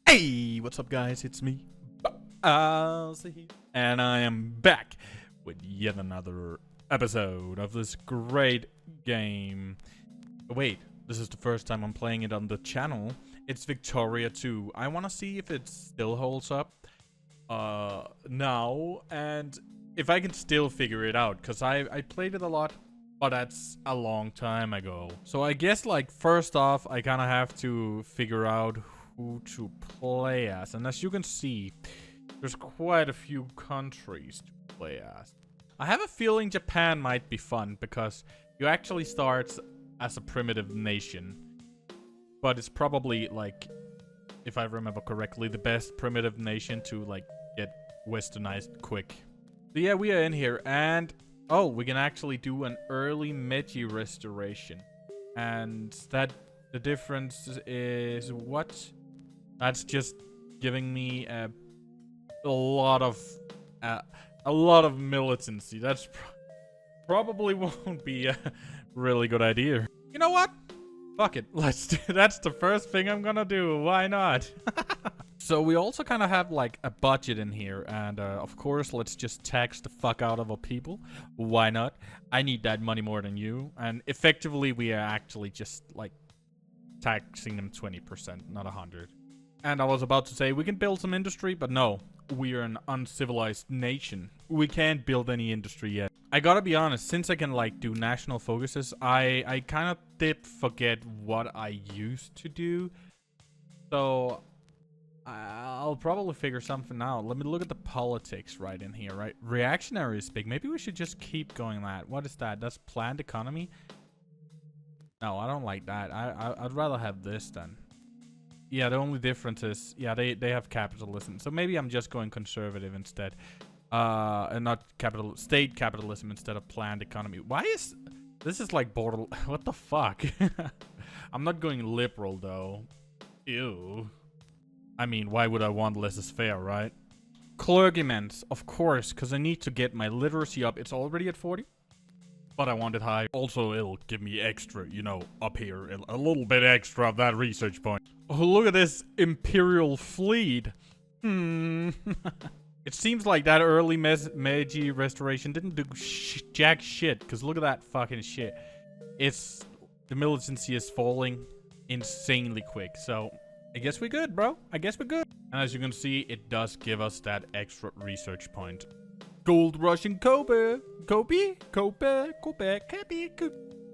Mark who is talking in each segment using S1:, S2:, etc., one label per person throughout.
S1: Hey, what's up, guys? It's me, Baaase here, and I am back with yet another episode of this great game. Wait, this is the first time I'm playing it on the channel. It's Victoria 2. I want to see if it still holds up now, and if I can still figure it out, because I played it a lot, but that's a long time ago. So I guess, like, first off, I kind of have to figure out who to play as, and as you can see, there's quite a few countries to play as. I have a feeling Japan might be fun because you actually start as a primitive nation, but it's probably, like, if I remember correctly, the best primitive nation to, like, get westernized quick. So yeah, we are in here, and oh, we can actually do an early Meiji restoration, and that the difference is what? That's just giving me a lot of militancy. That's probably won't be a really good idea. You know what? Fuck it. Let's do. That's the first thing I'm gonna do. Why not? So we also kind of have like a budget in here, and of course, let's just tax the fuck out of our people. Why not? I need that money more than you, and effectively, we are actually just like taxing them 20%, not 100. And I was about to say, we can build some industry, but no. We are an uncivilized nation. We can't build any industry yet. I gotta be honest, since I can, like, do national focuses, I kind of did forget what I used to do. So, I'll probably figure something out. Let me look at the politics right in here, right? Reactionary is big. Maybe we should just keep going that. What is that? That's planned economy? No, I don't like that. I'd rather have this then. Yeah, the only difference is, yeah, they have capitalism. So maybe I'm just going conservative instead. And not state capitalism instead of planned economy. Why is... This is like border... What the fuck? I'm not going liberal, though. Ew. I mean, why would I want laissez-faire, right? Clergymen, of course, because I need to get my literacy up. It's already at 40. But I want it high. Also, it'll give me extra, you know, up here. A little bit extra of that research point. Oh, look at this Imperial fleet. It seems like that early Meiji restoration didn't do jack shit. Because look at that fucking shit. The militancy is falling insanely quick. So, I guess we're good, bro. I guess we're good. And as you can see, it does give us that extra research point. Gold rush in Kobe.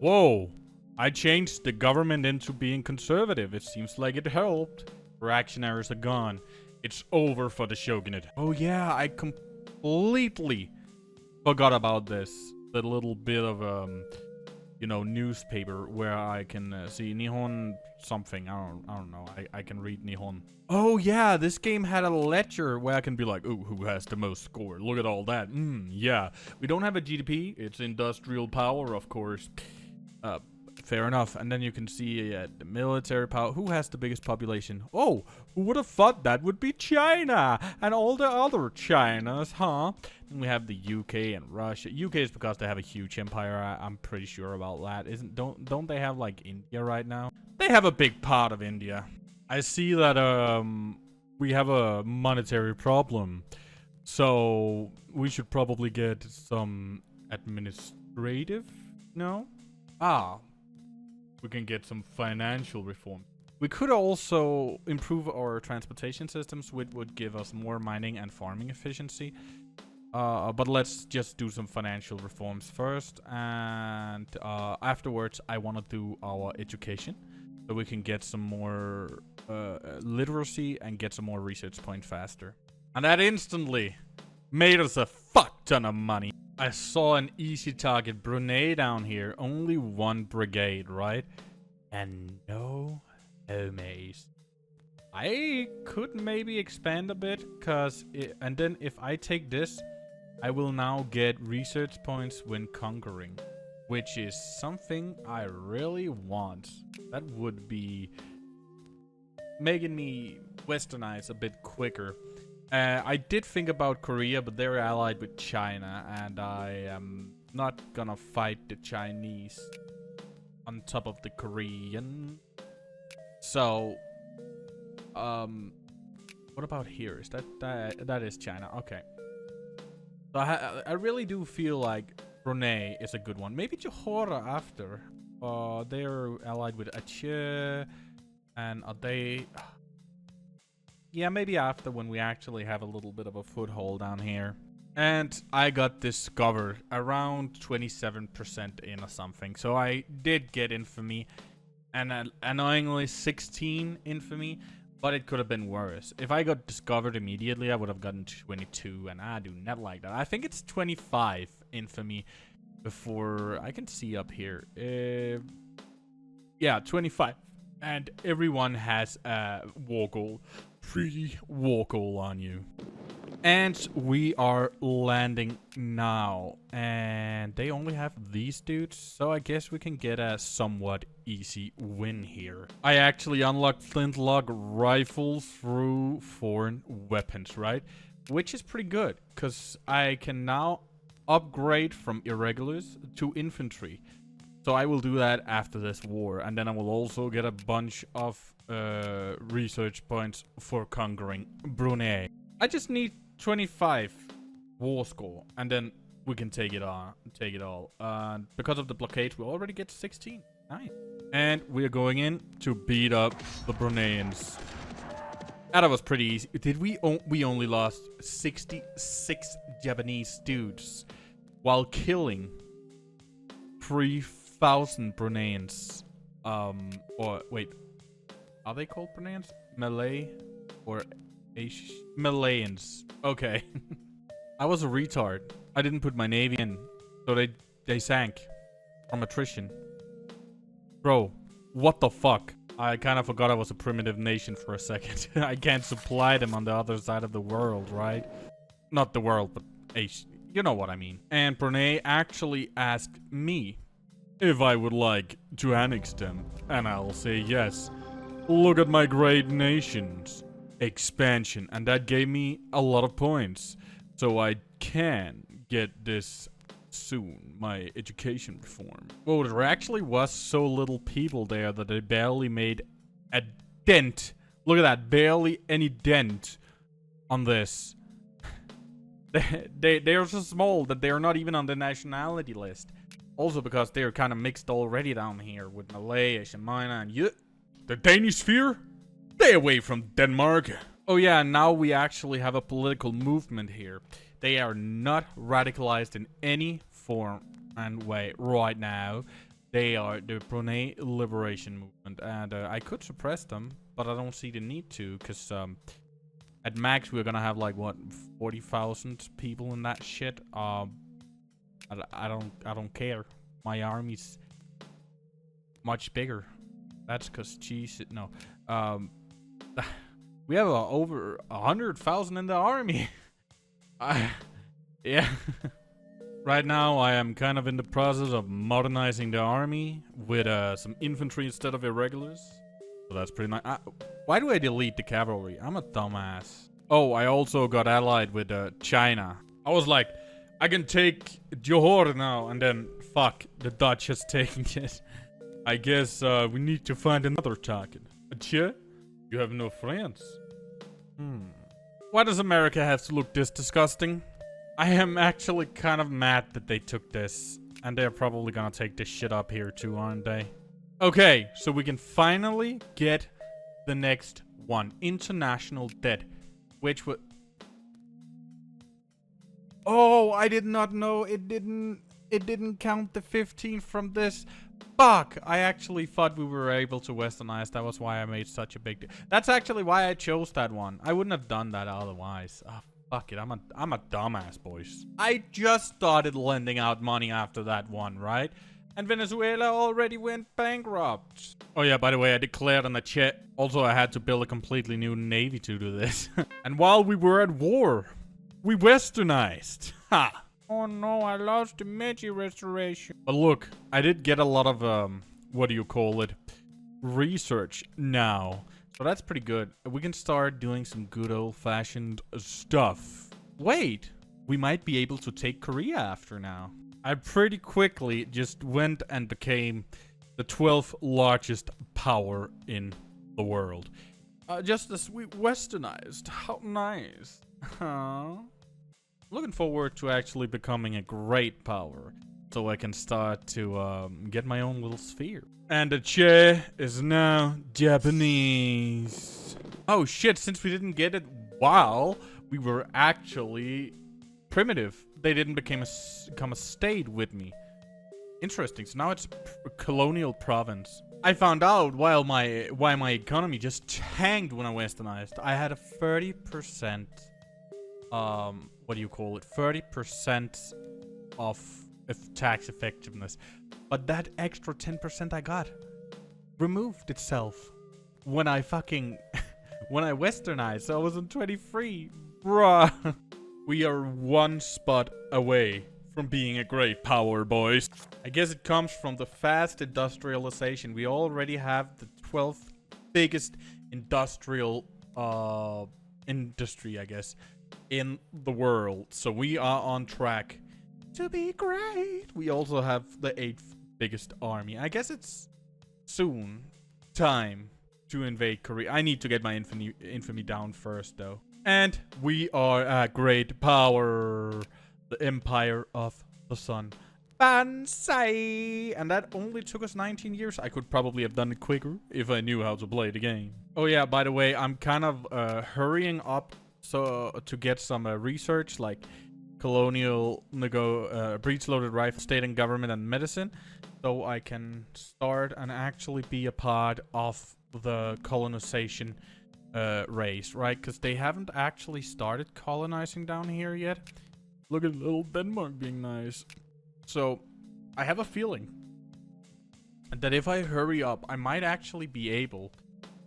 S1: Whoa. I changed the government into being conservative. It seems like it helped. Reactionaries are gone. It's over for the shogunate. Oh yeah, I completely forgot about this. The little bit of, you know, newspaper where I can see Nihon something. I don't know. I can read Nihon. Oh yeah, this game had a ledger where I can be like, ooh, who has the most score? Look at all that. Yeah. We don't have a GDP. It's industrial power, of course. Fair enough. And then you can see the military power. Who has the biggest population? Oh, who would have thought that would be China and all the other Chinas, huh? Then we have the UK and Russia. UK is because they have a huge empire. I'm pretty sure about that. Don't they have like India right now? They have a big part of India. I see that we have a monetary problem. So we should probably get some administrative, no? We can get some financial reform. We could also improve our transportation systems, which would give us more mining and farming efficiency. But let's just do some financial reforms first. And afterwards, I want to do our education. So we can get some more literacy and get some more research points faster. And that instantly made us a fuck ton of money. I saw an easy target, Brunei down here. Only one brigade, right? And no homies. I could maybe expand a bit, and then if I take this, I will now get research points when conquering, which is something I really want. That would be making me westernize a bit quicker. I did think about Korea, but they're allied with China, and I am not gonna fight the Chinese on top of the Korean. So, What about here? Is that is China? Okay. So I really do feel like Brunei is a good one. Maybe Johor after. They're allied with Aceh, and are they? Yeah, maybe after when we actually have a little bit of a foothold down here. And I got discovered around 27% in or something. So I did get infamy, and annoyingly 16 infamy. But it could have been worse. If I got discovered immediately, I would have gotten 22, and I do not like that. I think it's 25 infamy before I can see up here. Yeah, 25. And everyone has a war goal. Free war goal on you. And we are landing now. And they only have these dudes. So I guess we can get a somewhat easy win here. I actually unlocked flintlock rifles through foreign weapons, right? Which is pretty good. Because I can now upgrade from irregulars to infantry. So I will do that after this war. And then I will also get a bunch of research points for conquering Brunei. I just need 25 war score, and then we can take it on, take it all. Because of the blockade, we already get 16. Nice. And we're going in to beat up the Bruneians. That was pretty easy. Did we only lost 66 Japanese dudes while killing 3,000 Bruneians. Or wait, are they called Bruneians? Malay or Malayans. Okay. I was a retard. I didn't put my navy in, so they sank from attrition. Bro, what the fuck? I kind of forgot I was a primitive nation for a second. I can't supply them on the other side of the world, right? Not the world, but you know what I mean. And Brunei actually asked me if I would like to annex them, and I'll say yes. Look at my great nations. Expansion, and that gave me a lot of points. So I can get this soon, my education reform. Well, there actually was so little people there that they barely made a dent. Look at that, barely any dent on this. They're so small that they're not even on the nationality list. Also because they're kind of mixed already down here with Malay, Shamina, and the Danish sphere? Stay away from Denmark. Oh yeah, now we actually have a political movement here. They are not radicalized in any form and way right now. They are the Brunei Liberation Movement, and I could suppress them, but I don't see the need to, because at max we're gonna have like what 40,000 people in that shit. I don't care. My army's much bigger. That's because no. We have over 100,000 in the army. Yeah. Right now, I am kind of in the process of modernizing the army with some infantry instead of irregulars. So that's pretty nice. Why do I delete the cavalry? I'm a dumbass. Oh, I also got allied with China. I was like, I can take Johor now, and then fuck, the Dutch has taken it. I guess we need to find another target. Aceh? You have no friends. Why does America have to look this disgusting? I am actually kind of mad that they took this. And they're probably gonna take this shit up here too, aren't they? Okay, so we can finally get the next one. International debt. Which would... Oh, I did not know it didn't count the 15 from this. Fuck! I actually thought we were able to westernize. That was why I made such a big deal. That's actually why I chose that one. I wouldn't have done that otherwise. Oh, fuck it. I'm a dumbass, boys. I just started lending out money after that one, right? And Venezuela already went bankrupt. Oh yeah, by the way, I declared on the chat. Also, I had to build a completely new navy to do this. And while we were at war, we westernized. Ha! Oh no, I lost the Meiji restoration. But look, I did get a lot of, what do you call it? Research now. So that's pretty good. We can start doing some good old-fashioned stuff. Wait, we might be able to take Korea after now. I pretty quickly just went and became the 12th largest power in the world. Just as we westernized. How nice. Huh? Looking forward to actually becoming a great power, so I can start to get my own little sphere. And the chair is now Japanese. Oh shit, since we didn't get it while we were actually primitive, they didn't become a state with me. Interesting, so now it's a colonial province. I found out why my economy just tanked when I westernized. I had a 30%, what do you call it? 30% of tax effectiveness. But that extra 10% I got removed itself when I when I westernized. So I was on 23. Bruh. We are one spot away from being a great power, boys. I guess it comes from the fast industrialization. We already have the 12th biggest industrial industry, I guess, in the world. So we are on track to be great. We also have the 8th biggest army. I guess it's soon time to invade Korea. I need to get my infamy down first, though. And we are a great power. The Empire of the Sun. Baaase! And that only took us 19 years. I could probably have done it quicker if I knew how to play the game. Oh yeah, by the way, I'm kind of hurrying up to get some research, like Colonial, breech-loaded rifle, state and government, and medicine, so I can start and actually be a part of the colonization race, right? Because they haven't actually started colonizing down here yet. Look at little Denmark being nice. So, I have a feeling that if I hurry up, I might actually be able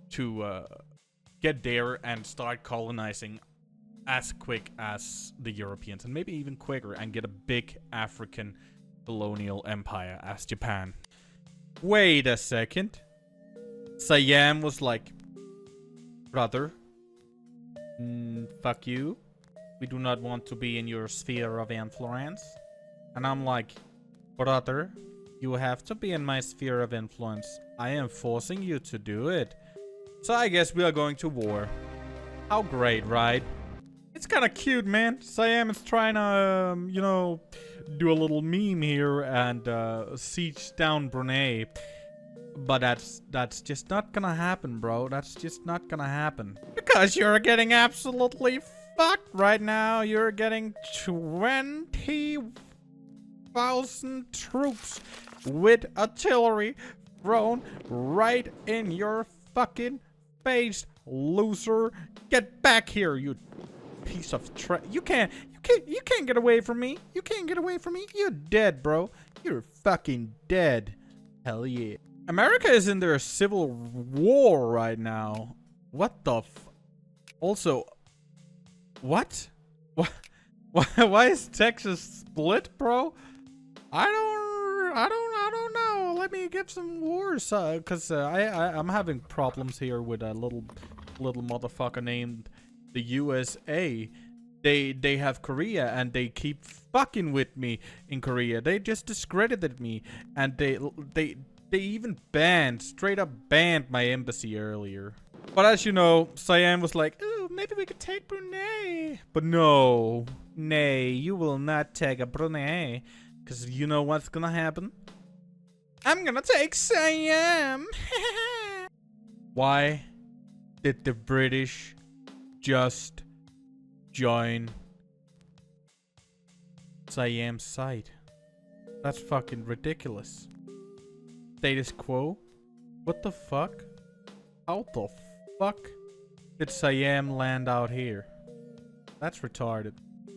S1: to get there and start colonizing as quick as the Europeans, and maybe even quicker, and get a big African colonial empire as Japan. Wait a second. Siam was like, brother, fuck you. We do not want to be in your sphere of influence. And I'm like, brother, you have to be in my sphere of influence. I am forcing you to do it. So I guess we are going to war. How great, right? It's kind of cute, man. Siam is trying to, you know, do a little meme here and siege down Brunei. But that's just not gonna happen, bro. That's just not gonna happen. Because you're getting absolutely fucked right now. You're getting 20,000 troops with artillery thrown right in your fucking face, loser. Get back here, you piece of trash. You can't get away from me. You can't get away from me. You're dead, bro. You're fucking dead. Hell yeah. America is in their civil war right now. What the Also, what? Why is Texas split, bro? I don't know. Let me get some wars, cause I'm having problems here with a little motherfucker named the USA. They have Korea and they keep fucking with me in Korea. They just discredited me and they even straight up banned my embassy earlier. But as you know, Siam was like, ooh, maybe we could take Brunei. But no, nay, you will not take a Brunei. Because you know what's gonna happen? I'm gonna take Siam. Why did the British just join Siam's side? That's fucking ridiculous. Status quo? What the fuck? How the fuck did Siam land out here? That's retarded.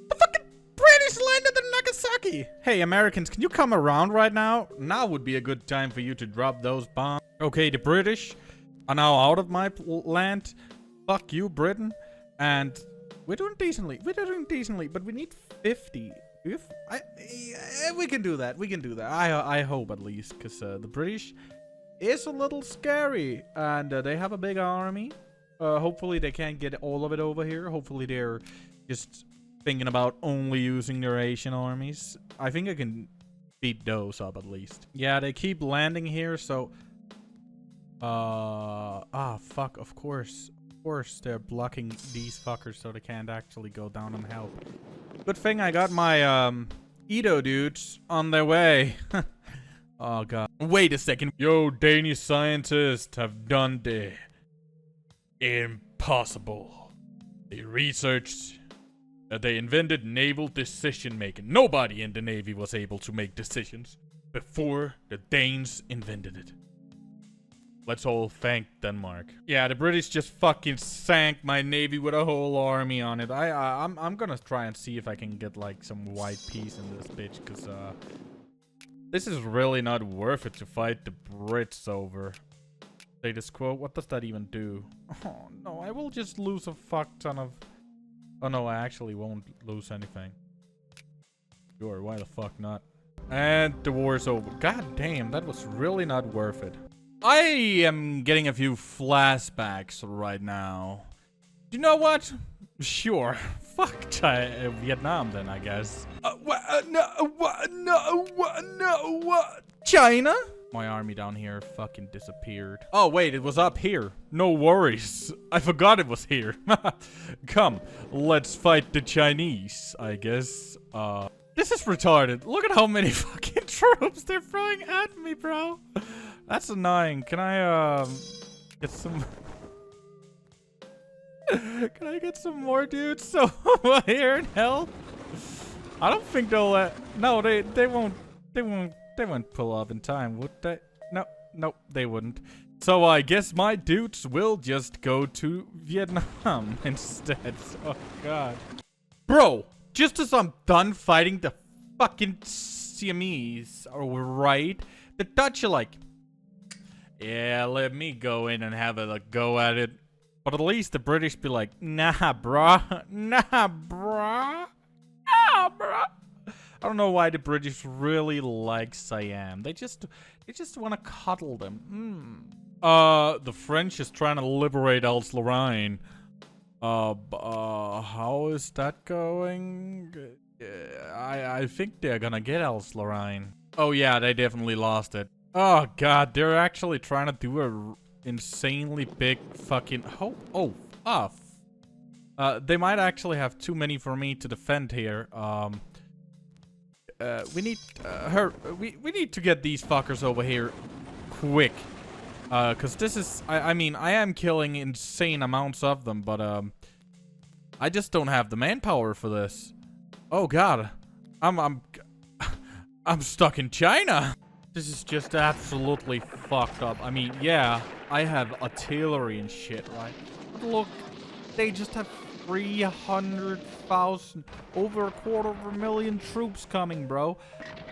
S1: The fucking British landed in Nagasaki! Hey, Americans, can you come around right now? Now would be a good time for you to drop those bombs. Okay, the British are now out of my land. Fuck you, Britain. And we're doing decently. But we need 50. We can do that. I hope, at least, because the British is a little scary, and they have a big army. Hopefully they can't get all of it over here. Hopefully they're just thinking about only using their Asian armies. I think I can beat those up, at least. Yeah, they keep landing here, so fuck, of course course, they're blocking these fuckers so they can't actually go down and help. Good thing I got my, Edo dudes on their way. Oh, God. Wait a second. Yo, Danish scientists have done the impossible. They researched... they invented naval decision-making. Nobody in the Navy was able to make decisions before the Danes invented it. Let's all thank Denmark. Yeah, the British just fucking sank my navy with a whole army on it. I'm gonna try and see if I can get like some white peace in this bitch, cause this is really not worth it to fight the Brits over. Status quo. What does that even do? Oh no, I will just lose a fuck ton of. Oh no, I actually won't lose anything. Sure, why the fuck not? And the war's over. God damn, that was really not worth it. I am getting a few flashbacks right now. You know what? Sure. Fuck Vietnam then, I guess. China? My army down here fucking disappeared. Oh, wait, it was up here. No worries. I forgot it was here. Come, let's fight the Chinese, I guess. This is retarded. Look at how many fucking troops they're throwing at me, bro. That's annoying. Can I, get some... Can I get some more dudes over here and help? I don't think they'll let... No, they won't pull up in time, would they? No, they wouldn't. So I guess my dudes will just go to Vietnam instead. Oh, God. Bro, just as I'm done fighting the fucking Siamese, right? The Dutch are like... Yeah, let me go in and have a go at it. But at least the British be like, nah, bruh. Nah, bruh. Nah, bruh. I don't know why the British really like Siam. They just want to cuddle them. The French is trying to liberate Alsace-Lorraine. How is that going? I think they're gonna get Alsace-Lorraine. Oh yeah, they definitely lost it. Oh God, they're actually trying to do a insanely big fucking... they might actually have too many for me to defend here. We need we need to get these fuckers over here quick. Cause this is... I mean, I am killing insane amounts of them, but I just don't have the manpower for this. Oh God. I'm stuck in China. This is just absolutely fucked up. I mean, yeah, I have artillery and shit, right? But look, they just have 300,000, over 250,000 troops coming, bro.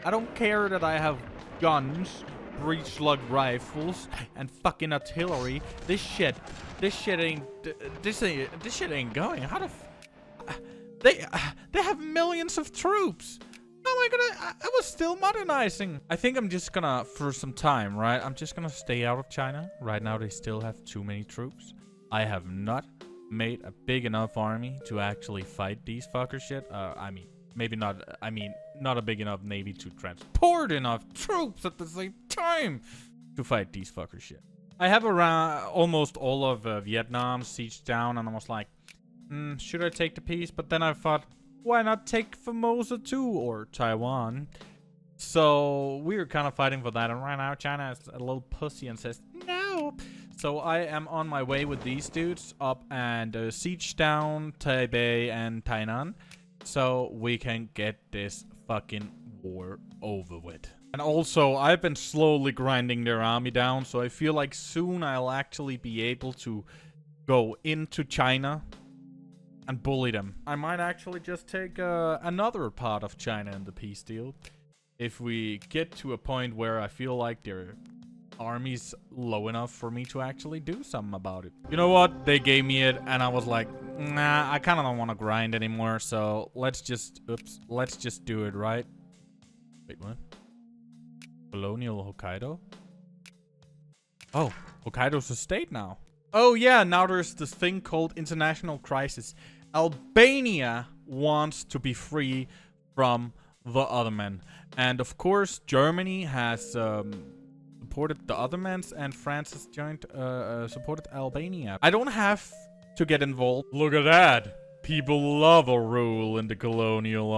S1: I don't care that I have guns, breech slug rifles, and fucking artillery. This shit ain't going. How the they have millions of troops. How am I gonna... I was still modernizing. I think I'm just gonna, for some time, right? I'm just gonna stay out of China. Right now, they still have too many troops. I have not made a big enough army to actually fight these fucker shit. I mean, maybe not... I mean, not a big enough navy to transport enough troops at the same time to fight these fucker shit. I have around almost all of Vietnam sieged down, and I was like, should I take the peace? But then I thought, why not take Formosa too, or Taiwan? So we were kind of fighting for that, and right now China is a little pussy and says no. So I am on my way with these dudes up and siege down Taipei and Tainan, so we can get this fucking war over with. And also, I've been slowly grinding their army down, so I feel like soon I'll actually be able to go into China and bully them. I might actually just take another part of China in the peace deal. If we get to a point where I feel like their army's low enough for me to actually do something about it. You know what? They gave me it, and I was like, nah, I kind of don't want to grind anymore, so let's just do it, right? Wait, what? Colonial Hokkaido? Oh, Hokkaido's a state now. Oh yeah, now there's this thing called international crisis. Albania wants to be free from the Ottoman. And of course, Germany has supported the Ottomans, and France has supported Albania. I don't have to get involved. Look at that. People love a rule in the colonial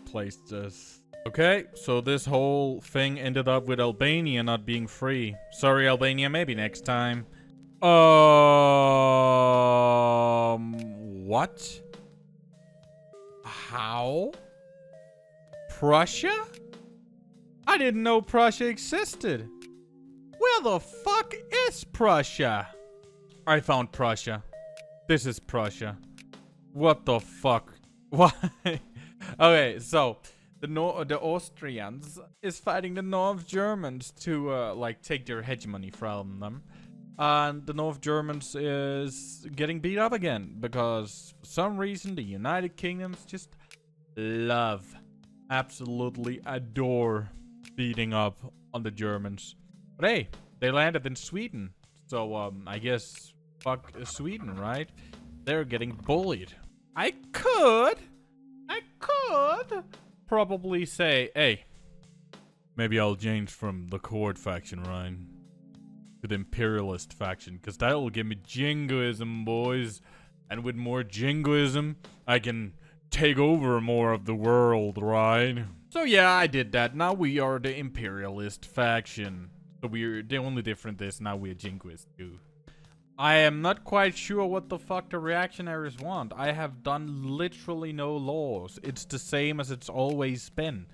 S1: places. Okay, so this whole thing ended up with Albania not being free. Sorry, Albania, maybe next time. What? How? Prussia? I didn't know Prussia existed. Where the fuck is Prussia? I found Prussia. This is Prussia. What the fuck? Why? Okay, so the Austrians is fighting the North Germans to like take their hegemony from them. And the North Germans is getting beat up again because for some reason the United Kingdoms just absolutely adore beating up on the Germans. But hey, they landed in Sweden, so I guess fuck Sweden, right? They're getting bullied. I could probably say, hey, maybe I'll change from the Court faction, right, to the Imperialist faction, because that'll give me jingoism, boys. And with more jingoism, I can take over more of the world, right? So yeah, I did that. Now we are the Imperialist faction. So we're the only difference is now we're jingoist too. I am not quite sure what the fuck the reactionaries want. I have done literally no laws. It's the same as it's always been.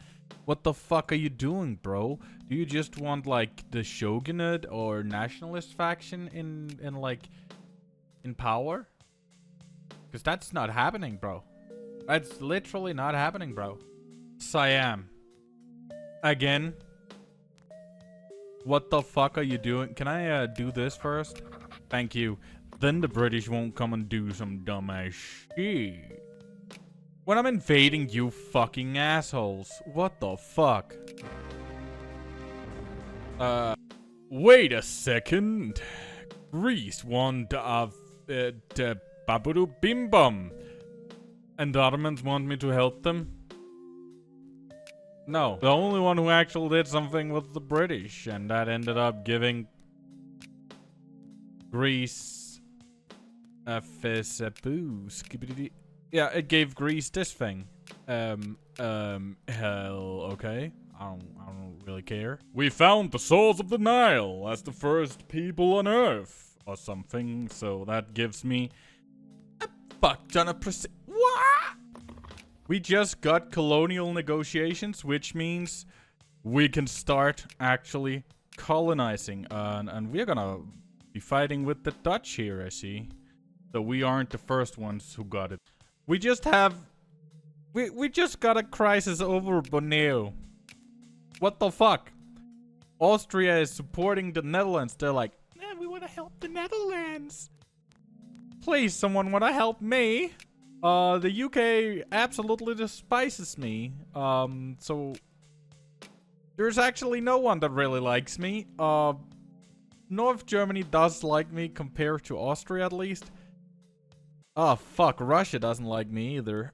S1: What the fuck are you doing, bro? Do you just want like the shogunate or nationalist faction in power? Because that's not happening, bro. That's literally not happening, bro. Siam. Again. What the fuck are you doing? Can I do this first? Thank you. Then the British won't come and do some dumbass shit. When I'm invading you fucking assholes. What the fuck? Wait a second. Greece won the Babudu Bim Bum. And the Ottomans want me to help them? No. The only one who actually did something was the British. And that ended up giving Greece a yeah, it gave Greece this thing. Hell, okay. I don't really care. We found the source of the Nile as the first people on Earth or something. So that gives me a fuck ton of what? We just got colonial negotiations, which means we can start actually colonizing. And we're gonna be fighting with the Dutch here, I see. So we aren't the first ones who got it. We just have... We just got a crisis over Borneo. What the fuck? Austria is supporting the Netherlands. They're like, yeah, we want to help the Netherlands. Please, someone want to help me? The UK absolutely despises me. So... There's actually no one that really likes me. North Germany does like me compared to Austria, at least. Oh, fuck. Russia doesn't like me either.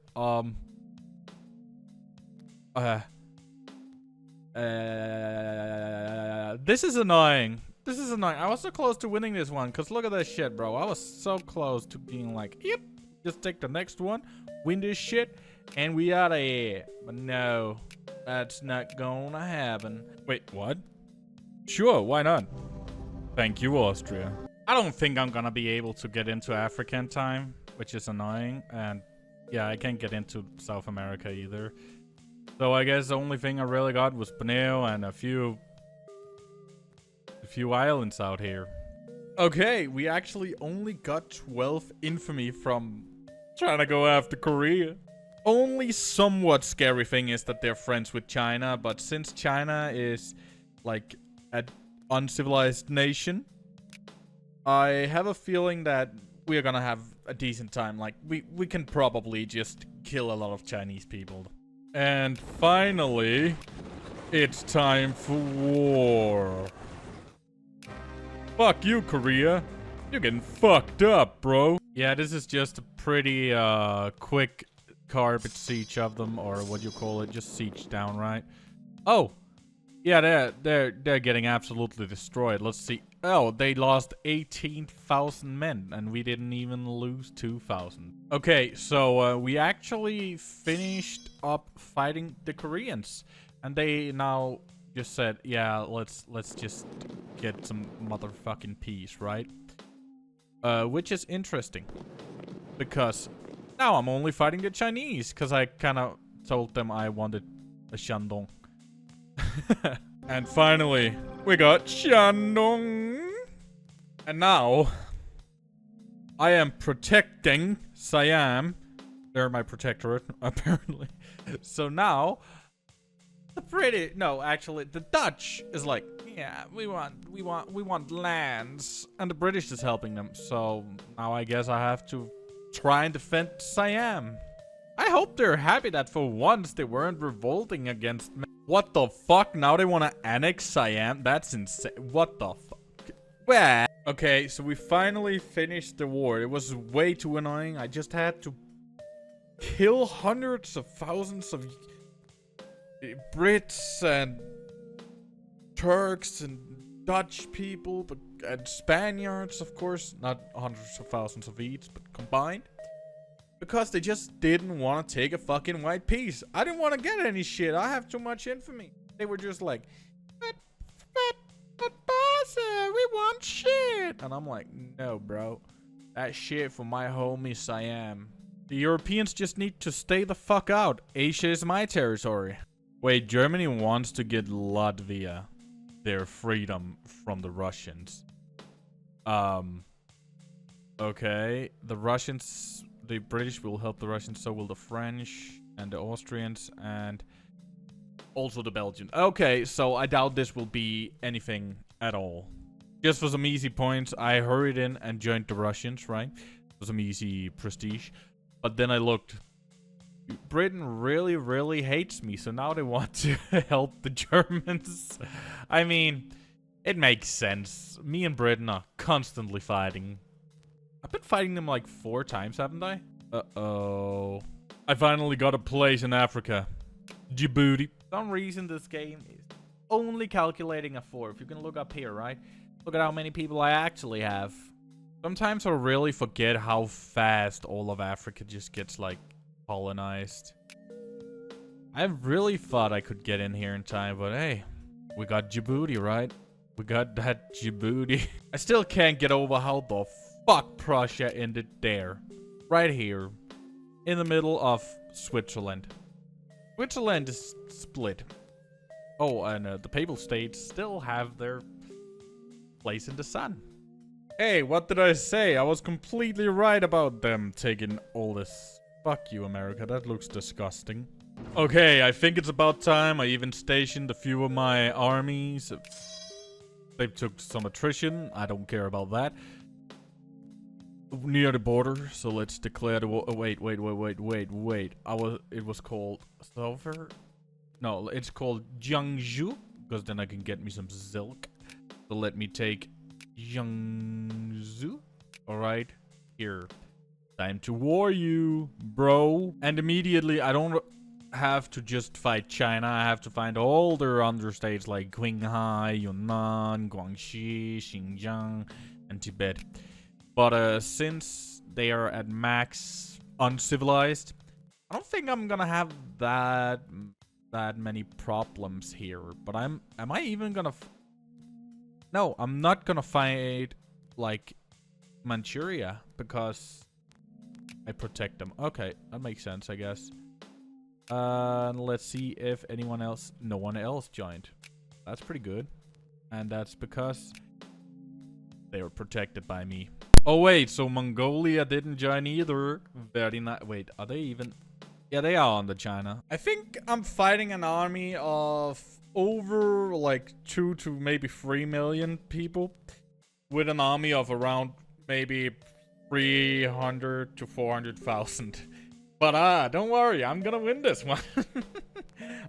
S1: This is annoying. This is annoying. I was so close to winning this one, because look at this shit, bro. I was so close to being like, yep, just take the next one, win this shit, and we out of here. But no, that's not gonna happen. Wait, what? Sure, why not? Thank you, Austria. I don't think I'm gonna be able to get into Africa in time, which is annoying. And yeah, I can't get into South America either. So I guess the only thing I really got was Borneo and a few islands out here. Okay, we actually only got 12 infamy from trying to go after Korea. Only somewhat scary thing is that they're friends with China, but since China is like an uncivilized nation, I have a feeling that we're gonna have a decent time. Like, we can probably just kill a lot of Chinese people. And finally, it's time for war. Fuck you, Korea. You're getting fucked up, bro. Yeah, this is just a pretty quick carpet siege of them, or what you call it, just siege down, right? Oh, Yeah, they're getting absolutely destroyed. Let's see. Oh, they lost 18,000 men, and we didn't even lose 2,000. Okay, so we actually finished up fighting the Koreans, and they now just said, yeah, let's just get some motherfucking peace, right? Which is interesting, because now I'm only fighting the Chinese, because I kind of told them I wanted a Shandong. And finally, we got Shandong. And now, I am protecting Siam. They're my protectorate, apparently. So now, the British, no, actually, the Dutch is like, yeah, we want lands, and the British is helping them. So now I guess I have to try and defend Siam. I hope they're happy that for once they weren't revolting against me. What the fuck? Now they want to annex Siam? That's insane. What the fuck? Where? Okay, so we finally finished the war. It was way too annoying. I just had to kill hundreds of thousands of Brits and Turks and Dutch people, and Spaniards, of course. Not hundreds of thousands of each, but combined. Because they just didn't want to take a fucking white piece. I didn't want to get any shit. I have too much infamy. They were just like, but Baasse, we want shit. And I'm like, no, bro. That shit for my homie Siam. The Europeans just need to stay the fuck out. Asia is my territory. Wait, Germany wants to get Latvia their freedom from the Russians. Okay. The Russians... The British will help the Russians, so will the French and the Austrians and also the Belgians. Okay, so I doubt this will be anything at all. Just for some easy points, I hurried in and joined the Russians, right? For some easy prestige. But then I looked. Britain really, really hates me, so now they want to help the Germans. I mean, it makes sense. Me and Britain are constantly fighting. I've been fighting them like 4 times, haven't I? Uh-oh. I finally got a place in Africa. Djibouti. For some reason, this game is only calculating a 4. If you can look up here, right? Look at how many people I actually have. Sometimes I really forget how fast all of Africa just gets, like, colonized. I really thought I could get in here in time, but hey, we got Djibouti, right? We got that Djibouti. I still can't get over how the fuck Prussia ended there. Right here. In the middle of Switzerland. Switzerland is split. Oh, and the Papal States still have their place in the sun. Hey, what did I say? I was completely right about them taking all this. Fuck you, America. That looks disgusting. Okay, I think it's about time. I even stationed a few of my armies. They took some attrition. I don't care about that. Near the border, so let's declare the war. Oh, wait. It was called Silver. No, it's called Jiangsu, because then I can get me some silk. So let me take Jiangsu. Alright, here. Time to war you, bro. And immediately, I don't have to just fight China. I have to find all their understates like Qinghai, Yunnan, Guangxi, Xinjiang, and Tibet. But since they are at max uncivilized, I don't think I'm gonna have that many problems here. But am I even gonna? No, I'm not gonna fight like Manchuria because I protect them. Okay, that makes sense, I guess. Let's see if anyone else. No one else joined. That's pretty good, and that's because they were protected by me. Oh wait, so Mongolia didn't join either. Very nice. Wait, are they even? Yeah, they are on the China. I think I'm fighting an army of over like 2 to maybe 3 million people, with an army of around maybe 300 to 400,000. But don't worry, I'm gonna win this one.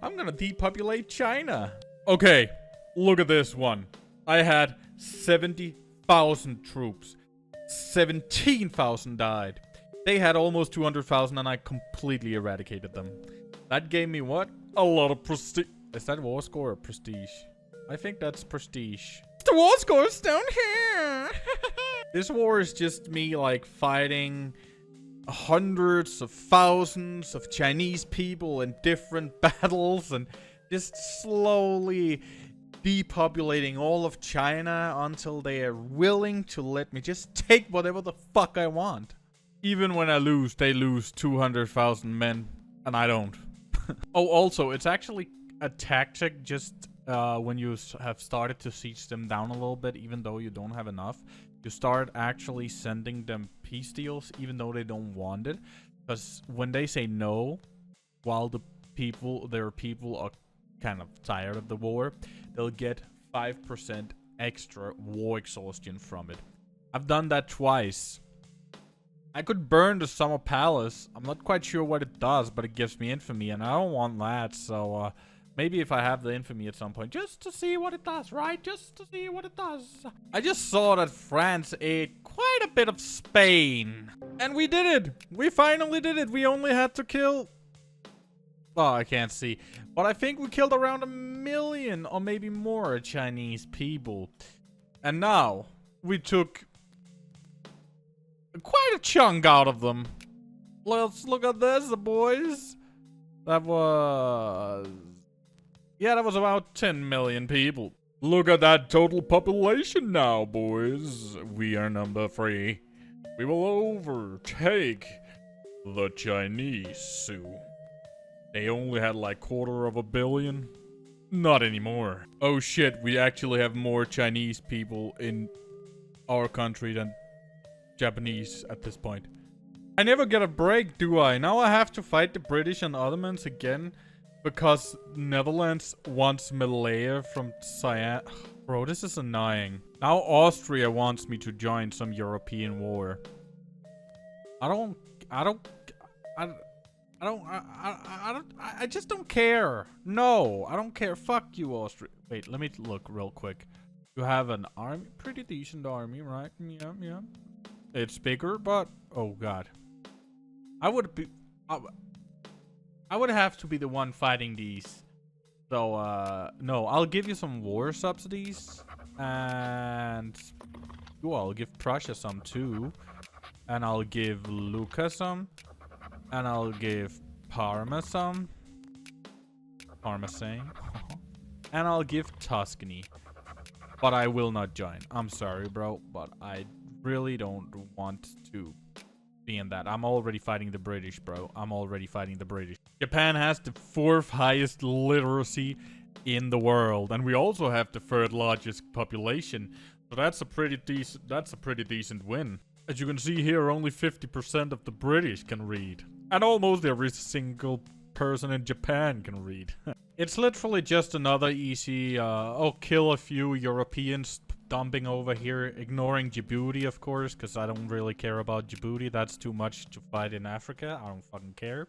S1: I'm gonna depopulate China. Okay, look at this one. I had 70,000 troops. 17,000 died. They had almost 200,000 and I completely eradicated them. That gave me what? A lot of prestige. Is that war score or prestige? I think that's prestige. The war score is down here. This war is just me like fighting hundreds of thousands of Chinese people in different battles and just slowly depopulating all of China until they are willing to let me just take whatever the fuck I want. Even when I lose, they lose 200,000 men and I don't. Oh, also, it's actually a tactic just when you have started to siege them down a little bit, even though you don't have enough. You start actually sending them peace deals, even though they don't want it. Because when they say no, while their people are kind of tired of the war, they'll get 5% extra war exhaustion from it. I've done that twice. I could burn the Summer Palace. I'm not quite sure what it does, but it gives me infamy, and I don't want that, so maybe if I have the infamy at some point, just to see what it does, right? Just to see what it does. I just saw that France ate quite a bit of Spain. And we did it! We finally did it! We only had to kill... Oh, I can't see. But I think we killed around 1 million or maybe more Chinese people. And now, we took quite a chunk out of them. Let's look at this, boys. That was... Yeah, that was about 10 million people. Look at that total population now, boys. We are number 3. We will overtake the Chinese soon. They only had like 250 million. Not anymore. Oh shit, we actually have more Chinese people in our country than Japanese at this point. I never get a break, do I? Now I have to fight the British and Ottomans again because Netherlands wants Malaya from Siam. Bro, this is annoying. Now Austria wants me to join some European war. I just don't care. No, I don't care. Fuck you, Austria. Wait, let me look real quick. You have an army, pretty decent army, right? Yeah, yeah. It's bigger, but oh god. I would have to be the one fighting these. So, no, I'll give you some war subsidies. And... Ooh, I'll give Prussia some too. And I'll give Lucca some. And I'll give Parma some. Parmesan. And I'll give Tuscany. But I will not join. I'm sorry, bro. But I really don't want to be in that. I'm already fighting the British, bro. I'm already fighting the British. Japan has the 4th highest literacy in the world. And we also have the 3rd largest population. So that's a pretty decent win. As you can see here, only 50% of the British can read. And almost every single person in Japan can read. It's literally just another easy, kill a few Europeans dumping over here. Ignoring Djibouti, of course, because I don't really care about Djibouti. That's too much to fight in Africa. I don't fucking care.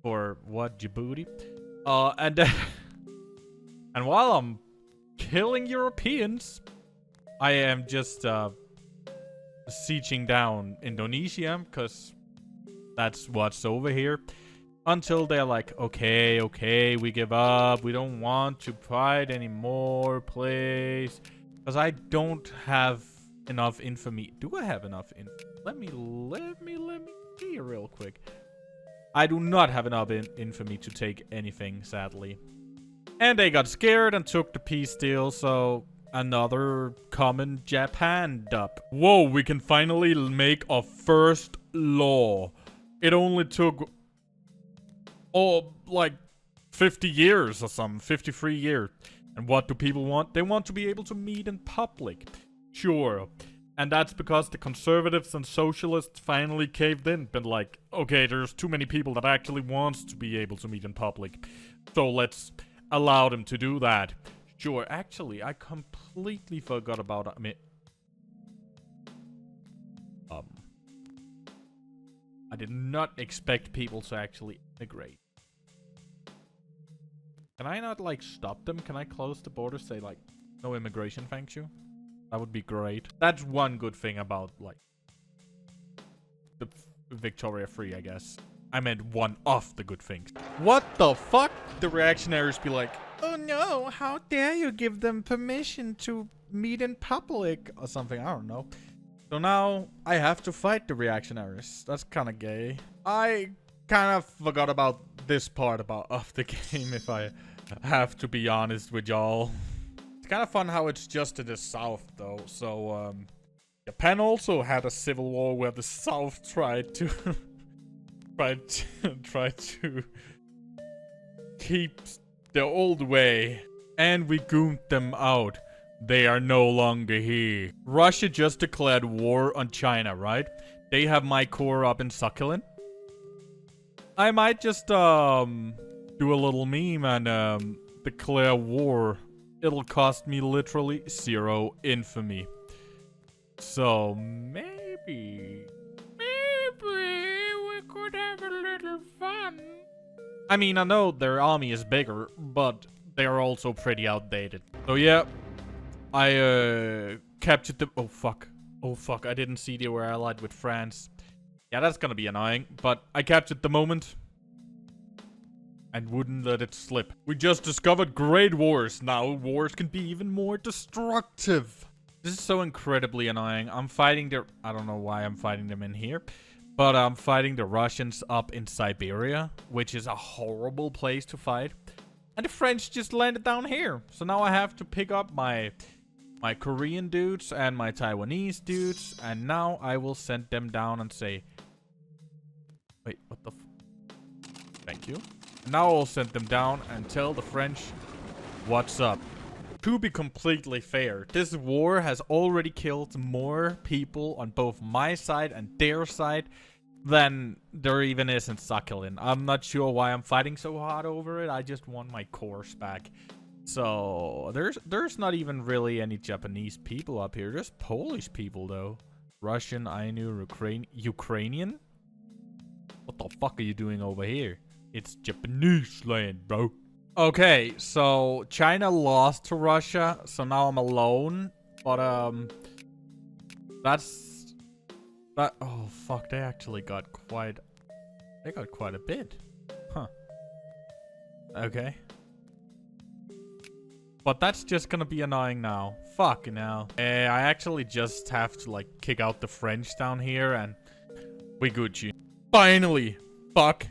S1: For what, Djibouti? And while I'm killing Europeans, I am just, sieging down Indonesia, because that's what's over here. Until they're like, okay, we give up. We don't want to fight anymore, please. Because I don't have enough infamy. Do I have enough infamy? Let me see real quick. I do not have enough infamy to take anything, sadly. And they got scared and took the peace deal, so... Another common Japan dub. Whoa, we can finally make our first law. It only took... like 50 years or something. 53 years. And what do people want? They want to be able to meet in public. Sure. And that's because the conservatives and socialists finally caved in. Been like, okay, there's too many people that actually wants to be able to meet in public. So let's allow them to do that. Sure, actually, I completely forgot about... I did not expect people to actually integrate. Can I not, like, stop them? Can I close the border, say, like, no immigration, thank you? That would be great. That's one good thing about, like, the Victoria Free, I guess. I meant one of the good things. What the fuck? The reactionaries be like, oh no, how dare you give them permission to meet in public or something, I don't know. So now I have to fight the reactionaries. That's kind of gay. I kind of forgot about this part of the game, if I have to be honest with y'all. It's kind of fun how it's just to the south though. So Japan also had a civil war where the south tried to tried to keep the old way, and we gooned them out. They are no longer here. Russia just declared war on China, right? They have my core up in Succulent. I might just do a little meme and declare war. It'll cost me literally 0 infamy. So maybe we could have a little fun. I mean, I know their army is bigger, but they are also pretty outdated. So yeah, I captured them. Oh fuck. Oh fuck, I didn't see they were allied with France. Yeah, that's gonna be annoying, but I captured the moment and wouldn't let it slip. We just discovered great wars. Now wars can be even more destructive. This is so incredibly annoying. I'm fighting the... I don't know why I'm fighting them in here. But I'm fighting the Russians up in Siberia, which is a horrible place to fight. And the French just landed down here. So now I have to pick up my Korean dudes and my Taiwanese dudes. And now I will send them down and say... Wait, what the... Thank you. Now I'll send them down and tell the French what's up. To be completely fair, this war has already killed more people on both my side and their side than there even is in Sakhalin. I'm not sure why I'm fighting so hard over it. I just want my cores back. So there's not even really any Japanese people up here. There's Polish people though. Russian, Ainu, Ukrainian? What the fuck are you doing over here? It's Japanese land, bro. Okay, so China lost to Russia, so now I'm alone. But oh fuck, they actually got quite a bit. Huh. Okay. But that's just gonna be annoying now. Fuck now. I actually just have to like kick out the French down here and we Gucci. Finally! Fuck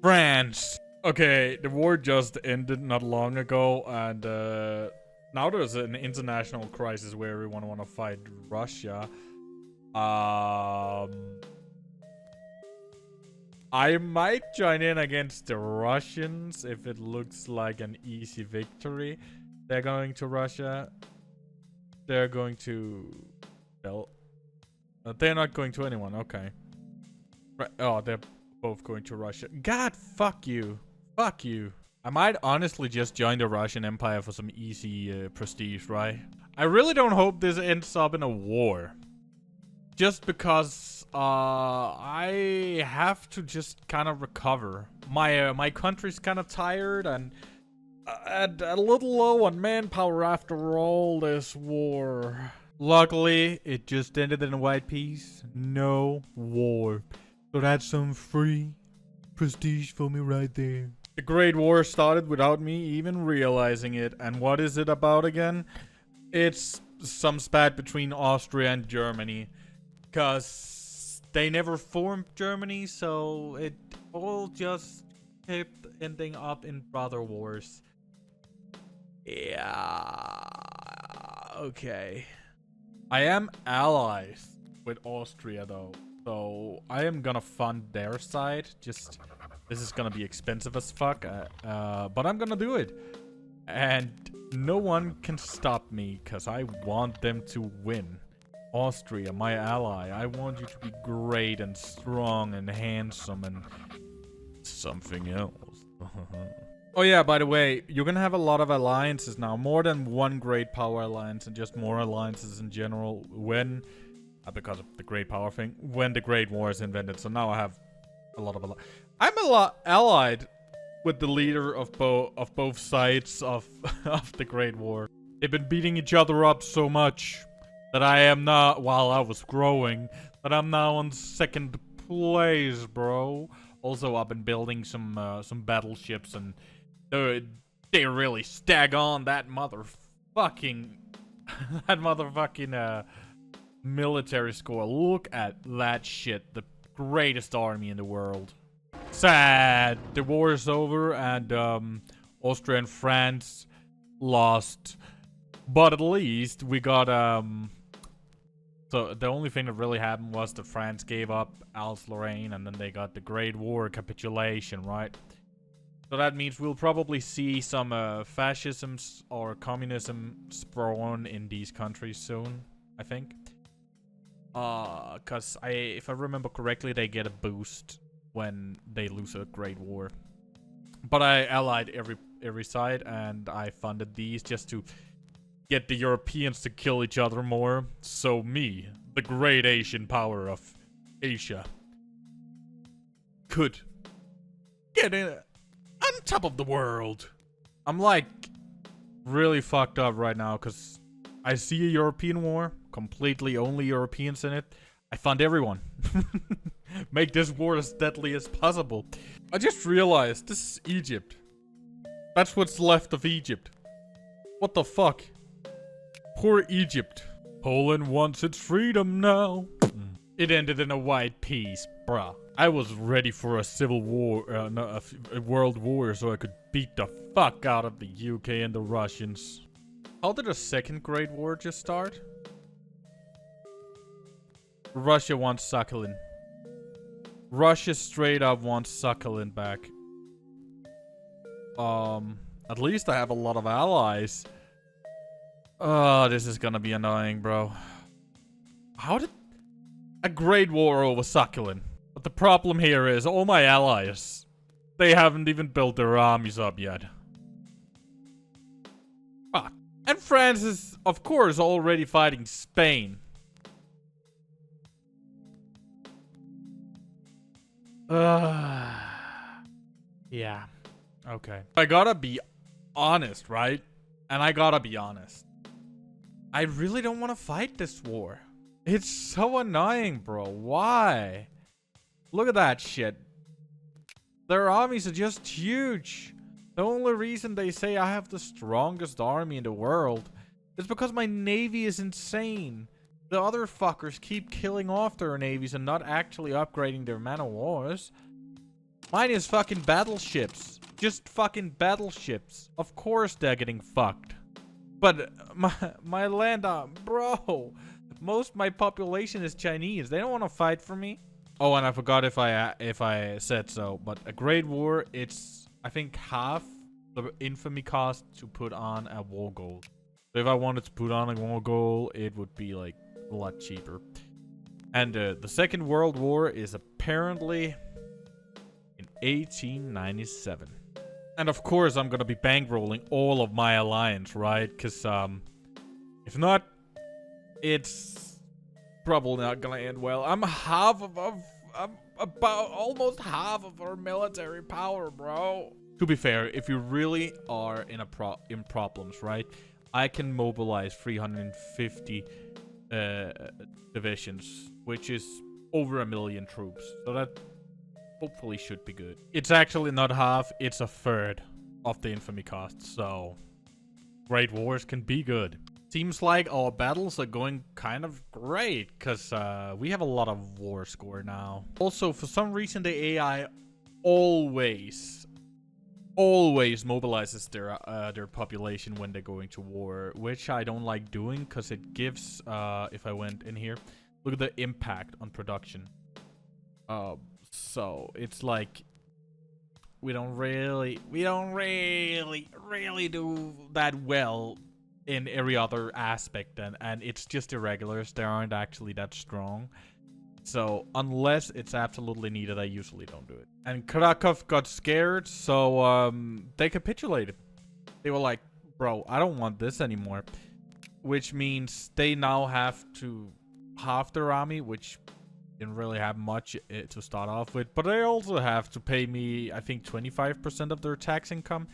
S1: France! Okay, the war just ended not long ago, and now there's an international crisis where everyone want to fight Russia. I might join in against the Russians if it looks like an easy victory. They're going to Russia. They're going to... Well, they're not going to anyone. Okay. Right. Oh, they're both going to Russia. God, fuck you. Fuck you. I might honestly just join the Russian Empire for some easy prestige, right? I really don't hope this ends up in a war. Just because I have to just kind of recover. My country's kind of tired and a little low on manpower after all this war. Luckily, it just ended in a white peace. No war. So that's some free prestige for me right there. The Great War started without me even realizing it. And what is it about again? It's some spat between Austria and Germany. Because they never formed Germany, so it all just kept ending up in brother wars. Yeah. Okay. I am allies with Austria though. So I am gonna fund their side. Just... This is gonna be expensive as fuck, but I'm gonna do it. And no one can stop me, because I want them to win. Austria, my ally, I want you to be great and strong and handsome and something else. Oh yeah, by the way, you're gonna have a lot of alliances now. More than one great power alliance and just more alliances in general when... because of the great power thing, when the Great War is invented. So now I have a lot of I'm a lot allied with the leader of both sides of the Great War. They've been beating each other up so much that I am not, while I was growing, that I'm now on second place, bro. also up and building some battleships, and they really stag on that motherfucking military score. Look at that shit. The greatest army in the world. Sad. The war is over, and Austria and France lost. But at least we got so the only thing that really happened was that France gave up Alsace-Lorraine, and then they got the Great War capitulation, right? So that means we'll probably see some fascisms or communism spawn in these countries soon, I think. Cause if I remember correctly, they get a boost when they lose a Great War. But I allied every side, and I funded these just to get the Europeans to kill each other more. So me, the great Asian power of Asia, could get in on top of the world. I'm like really fucked up right now because I see a European war, completely only Europeans in it. I fund everyone. Make this war as deadly as possible. I just realized this is Egypt. That's what's left of Egypt. What the fuck? Poor Egypt. Poland wants its freedom now. It ended in a white peace, bruh. I was ready for a civil war, no, a world war, so I could beat the fuck out of the UK and the Russians. How did a second Great War just start? Russia wants Sakhalin. Russia straight up wants Sakhalin back. At least I have a lot of allies. Oh, this is gonna be annoying, bro. How did a Great War over Sakhalin? But the problem here is all my allies, they haven't even built their armies up yet. Fuck. And France is, of course, already fighting Spain. Yeah. Okay. I gotta be honest, right? And I gotta be honest. I really don't want to fight this war. It's so annoying, bro. Why? Look at that shit. Their armies are just huge. The only reason they say I have the strongest army in the world is because my navy is insane. The other fuckers keep killing off their navies and not actually upgrading their man-of-wars. Mine is fucking battleships. Just fucking battleships. Of course they're getting fucked. But my land, bro. Most of my population is Chinese. They don't want to fight for me. Oh, and I forgot if I said so. But a Great War, it's I think half the infamy cost to put on a war goal. So if I wanted to put on a war goal, it would be like a lot cheaper. And the Second World War is apparently in 1897. And of course, I'm gonna be bankrolling all of my alliance, right? Because if not, it's probably not gonna end well. I'm about almost half of our military power, bro. To be fair, if you really are in problems, right? I can mobilize 350 divisions, which is over 1 million troops. So that hopefully should be good. It's actually not half, it's a third of the infamy cost. So Great Wars can be good. Seems like our battles are going kind of great, because we have a lot of war score now. Also, for some reason, the AI always mobilizes their population when they're going to war, which I don't like doing, because it gives, if I went in here, look at the impact on production. So it's like we don't really do that well in every other aspect, and it's just irregulars. They aren't actually that strong. So unless it's absolutely needed, I usually don't do it. And Krakow got scared, so they capitulated. They were like, bro, I don't want this anymore. Which means they now have to halve their army, which didn't really have much to start off with. But they also have to pay me, I think, 25% of their tax income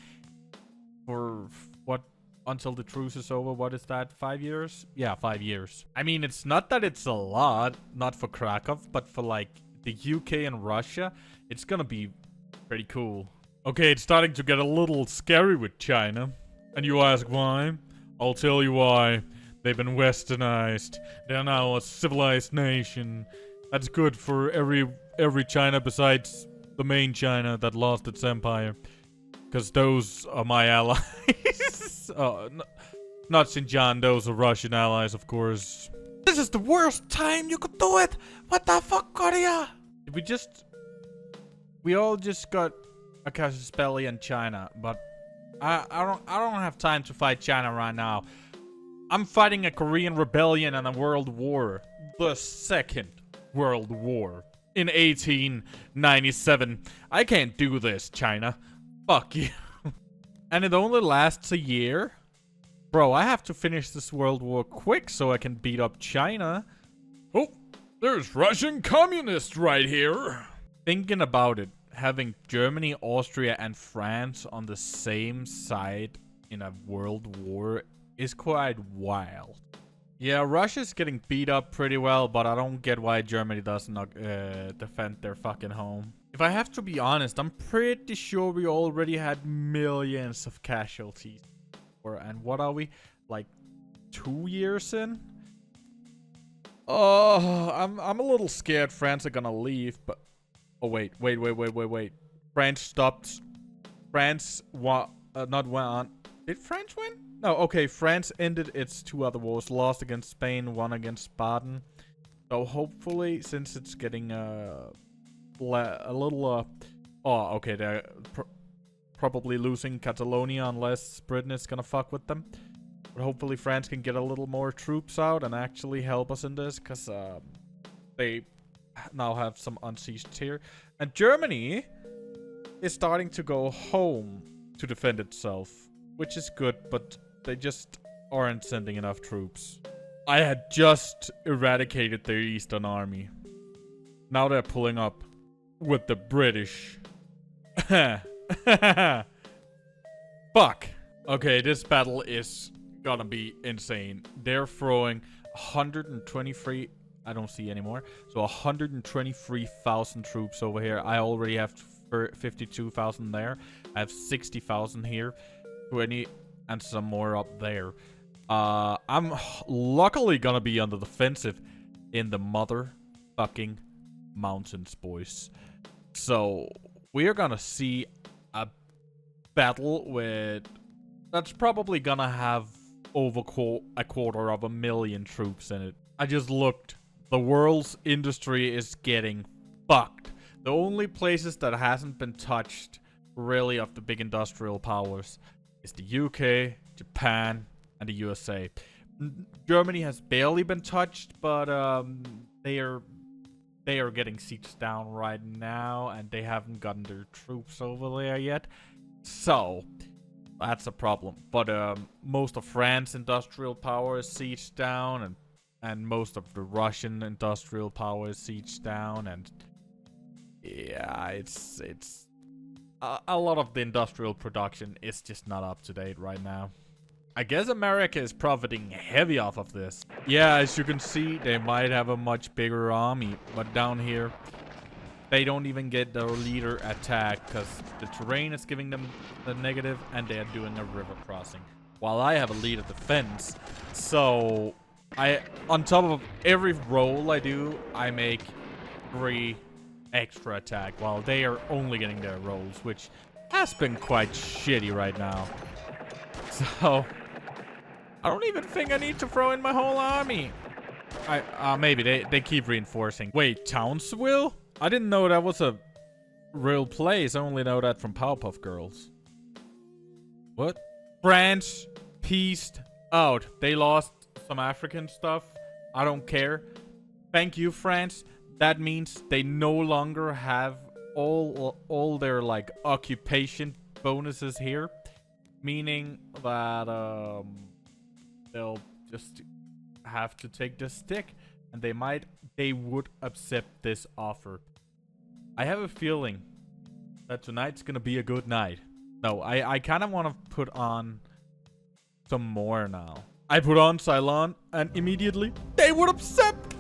S1: for what? Until the truce is over. What is that? 5 years? Yeah, 5 years. I mean, it's not that it's a lot, not for Krakow, but for like the UK and Russia, it's gonna be pretty cool. Okay, it's starting to get a little scary with China. And you ask why? I'll tell you why. They've been westernized. They're now a civilized nation. That's good for every China besides the main China that lost its empire. Because those are my allies. Not Xinjiang, those are Russian allies, of course. This is the worst time you could do it! What the fuck, Korea? We all just got a casus belli in China, but I don't have time to fight China right now. I'm fighting a Korean rebellion and a world war. The Second World War. In 1897. I can't do this, China. Fuck you. And it only lasts a year? Bro, I have to finish this world war quick so I can beat up China. Oh, there's Russian communists right here. Thinking about it, having Germany, Austria, and France on the same side in a world war is quite wild. Yeah, Russia's getting beat up pretty well, but I don't get why Germany doesn't defend their fucking home. If I have to be honest, I'm pretty sure we already had millions of casualties. And what are we? Like 2 years in? Oh, I'm a little scared France are gonna leave, but oh wait. France stopped. France not won. Did France win? No, okay, France ended its 2 other wars, lost against Spain, won against Baden. So hopefully, since it's getting a little oh, okay, they're probably losing Catalonia unless Britain is gonna fuck with them. But hopefully France can get a little more troops out and actually help us in this, because they now have some unsieged here. And Germany is starting to go home to defend itself, which is good, but they just aren't sending enough troops. I had just eradicated their Eastern Army. Now they're pulling up with the British. Fuck. Okay, this battle is gonna be insane. They're throwing 123... I don't see anymore. So 123,000 troops over here. I already have 52,000 there. I have 60,000 here. 20 and some more up there. I'm luckily gonna be on the defensive in the motherfucking mountains, boys. So we are gonna see a battle with that's probably gonna have over a quarter of a million troops in it. I just looked. The world's industry is getting fucked. The only places that hasn't been touched really of the big industrial powers is the UK, Japan, and the USA. Germany has barely been touched, but they are getting sieged down right now, and they haven't gotten their troops over there yet. So that's a problem. But most of France's industrial power is sieged down, and most of the Russian industrial power is sieged down, and yeah, it's a lot of the industrial production is just not up to date right now. I guess America is profiting heavy off of this. Yeah, as you can see, they might have a much bigger army, but down here, they don't even get their leader attacked because the terrain is giving them the negative, and they are doing a river crossing. While I have a leader defense, so on top of every roll I do, I make 3 extra attack, while they are only getting their rolls, which has been quite shitty right now. So I don't even think I need to throw in my whole army. Maybe they keep reinforcing. Wait, Townsville? I didn't know that was a real place. I only know that from Powerpuff Girls. What? France pieced out. They lost some African stuff. I don't care. Thank you, France. That means they no longer have all their like occupation bonuses here, meaning that they'll just have to take the stick, and they would accept this offer. I have a feeling that tonight's gonna be a good night. No, I kind of want to put on some more now. I put on Ceylon, and immediately they would accept.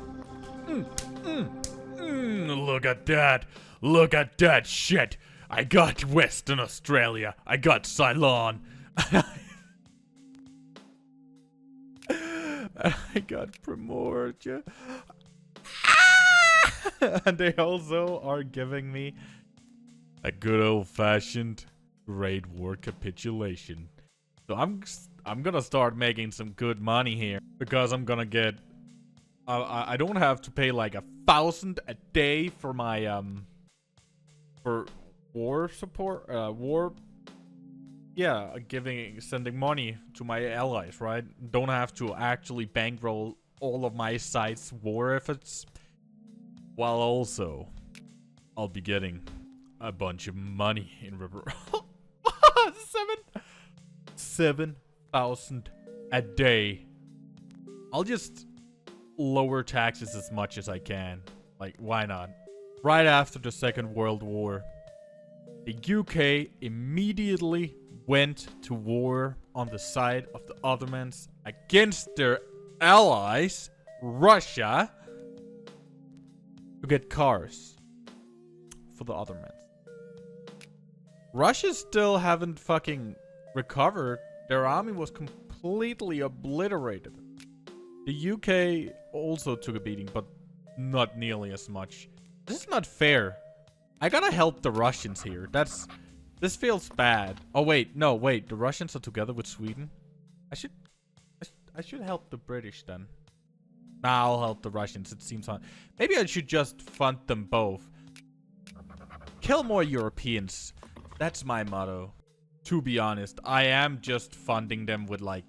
S1: Look at that. Look at that shit. I got Western Australia. I got Ceylon. I got Primordia. And they also are giving me a good old-fashioned Great War capitulation. So I'm gonna start making some good money here because I'm gonna get. I don't have to pay like 1,000 a day for my for war support. Yeah, sending money to my allies, right? Don't have to actually bankroll all of my side's war efforts. While also, I'll be getting a bunch of money in river. 7,000 a day. I'll just lower taxes as much as I can. Like, why not? Right after the Second World War, the UK immediately went to war on the side of the Ottomans against their allies, Russia, to get cars for the Ottomans. Russia still haven't fucking recovered. Their army was completely obliterated. The UK also took a beating, but not nearly as much. This is not fair. I gotta help the Russians here. This feels bad. Oh wait, no, wait. The Russians are together with Sweden. I should help the British then. Nah, I'll help the Russians. It seems fun. Maybe I should just fund them both. Kill more Europeans. That's my motto. To be honest, I am just funding them with like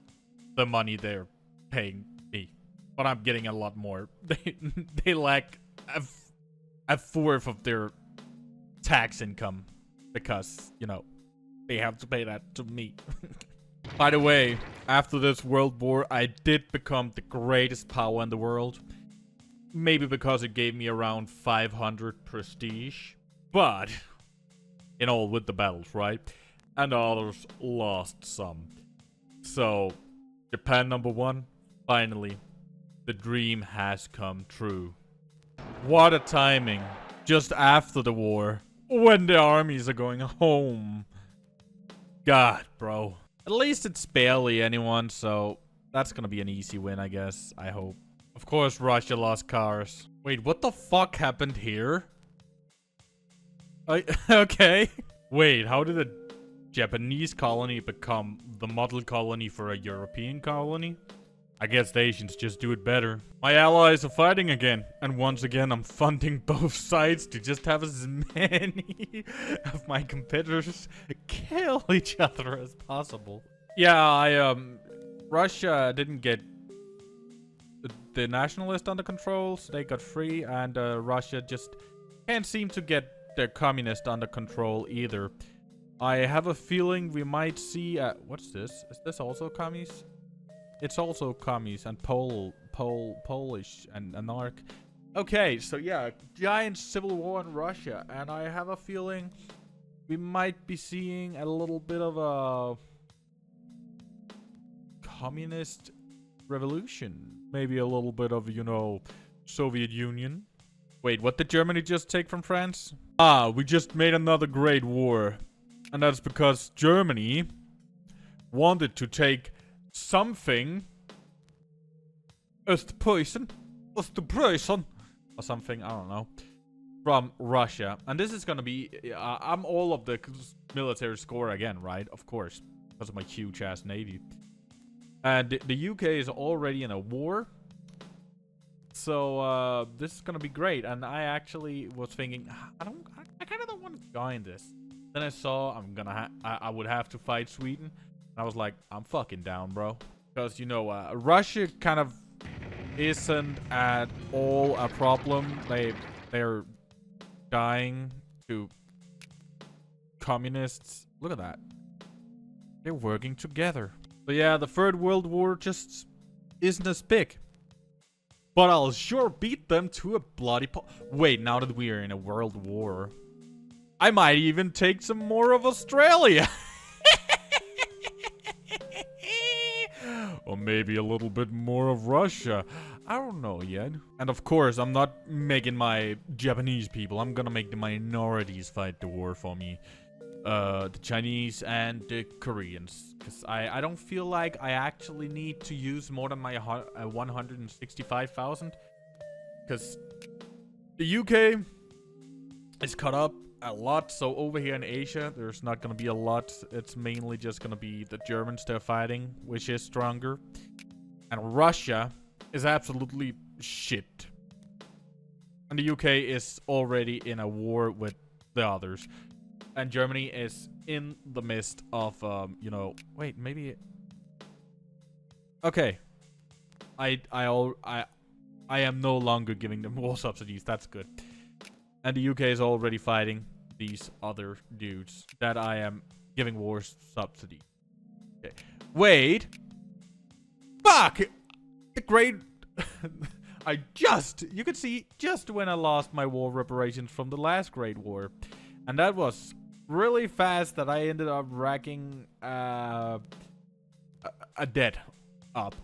S1: the money they're paying me, but I'm getting a lot more. They lack a fourth of their tax income because, you know, they have to pay that to me. By the way, after this world war, I did become the greatest power in the world. Maybe because it gave me around 500 prestige. But, in all, with the battles, right? And others lost some. So, Japan #1, finally, the dream has come true. What a timing. Just after the war, when the armies are going home. God, bro. At least it's barely anyone, so that's gonna be an easy win, I guess. I hope. Of course, Russia lost cars. Wait, what the fuck happened here? Okay. Wait, how did a Japanese colony become the model colony for a European colony? I guess the Asians just do it better. My allies are fighting again, and once again I'm funding both sides to just have as many of my competitors kill each other as possible. Yeah, Russia didn't get the nationalists under control, so they got free, and Russia just can't seem to get their communist under control either. I have a feeling we might see what's this? Is this also commies? It's also commies and Polish and anarch. Okay, so yeah, giant civil war in Russia, and I have a feeling we might be seeing a little bit of a communist revolution. Maybe a little bit of, you know, Soviet Union. Wait, what did Germany just take from France? Ah, we just made another great war. And that's because Germany wanted to take something Ostpreußen, or something, I don't know, from Russia. And this is gonna be, I'm all of the military score again, right? Of course, because of my huge ass navy. And the UK is already in a war. So, this is gonna be great. And I actually was thinking, I kind of don't want to join this. Then I saw I would have to fight Sweden. And I was like, I'm fucking down, bro. Because, you know, Russia kind of isn't at all a problem. They're dying to communists. Look at that. They're working together. So yeah, the Third World War just isn't as big. But I'll sure beat them to a bloody wait, now that we are in a world war, I might even take some more of Australia. Or maybe a little bit more of Russia. I don't know yet. And of course, I'm not making my Japanese people. I'm gonna make the minorities fight the war for me. The Chinese and the Koreans. Because I don't feel like I actually need to use more than my 165,000. Because the UK is cut up a lot. So over here in Asia, there's not going to be a lot. It's mainly just going to be the Germans they're fighting, which is stronger. And Russia is absolutely shit. And the UK is already in a war with the others. And Germany is in the midst of, you know... Wait, maybe... Okay. I am no longer giving them war subsidies. That's good. And the UK is already fighting these other dudes that I am giving war subsidies. Okay. Wait. Fuck! The great... You could see, just when I lost my war reparations from the last Great War. And that was really fast that I ended up racking a debt up.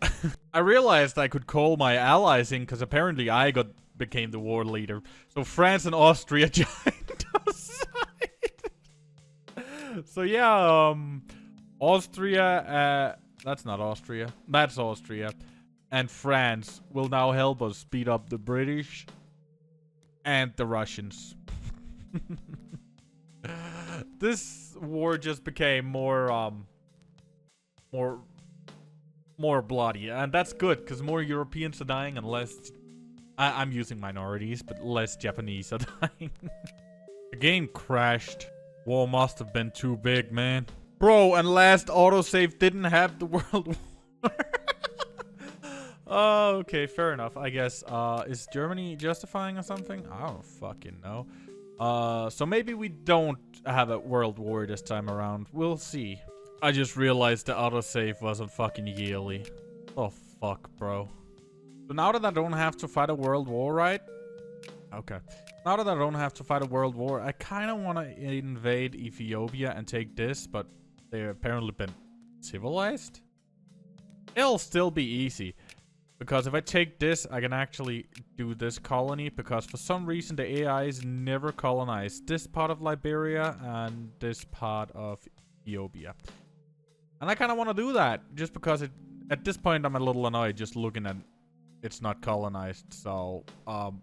S1: I realized I could call my allies in because apparently I became the war leader. So France and Austria joined us. So yeah, Austria, that's not Austria. That's Austria. And France will now help us beat up the British and the Russians. This war just became more bloody, and that's good because more Europeans are dying and less. I'm using minorities, but less Japanese are dying. The game crashed. War must have been too big, man. Bro, and last autosave didn't have the World War. Oh, okay, fair enough. I guess. Is Germany justifying or something? I don't fucking know. So maybe we don't have a world war this time around. We'll see. I just realized the autosave wasn't fucking yearly. Oh, fuck, bro. So now that I don't have to fight a world war, right? Okay. Now that I don't have to fight a world war, I kind of want to invade Ethiopia and take this, but they've apparently been civilized? It'll still be easy. Because if I take this, I can actually do this colony. Because for some reason, the AIs never colonized this part of Liberia and this part of Ethiopia. And I kind of want to do that. Just because at this point, I'm a little annoyed just looking at it's not colonized. So, I'm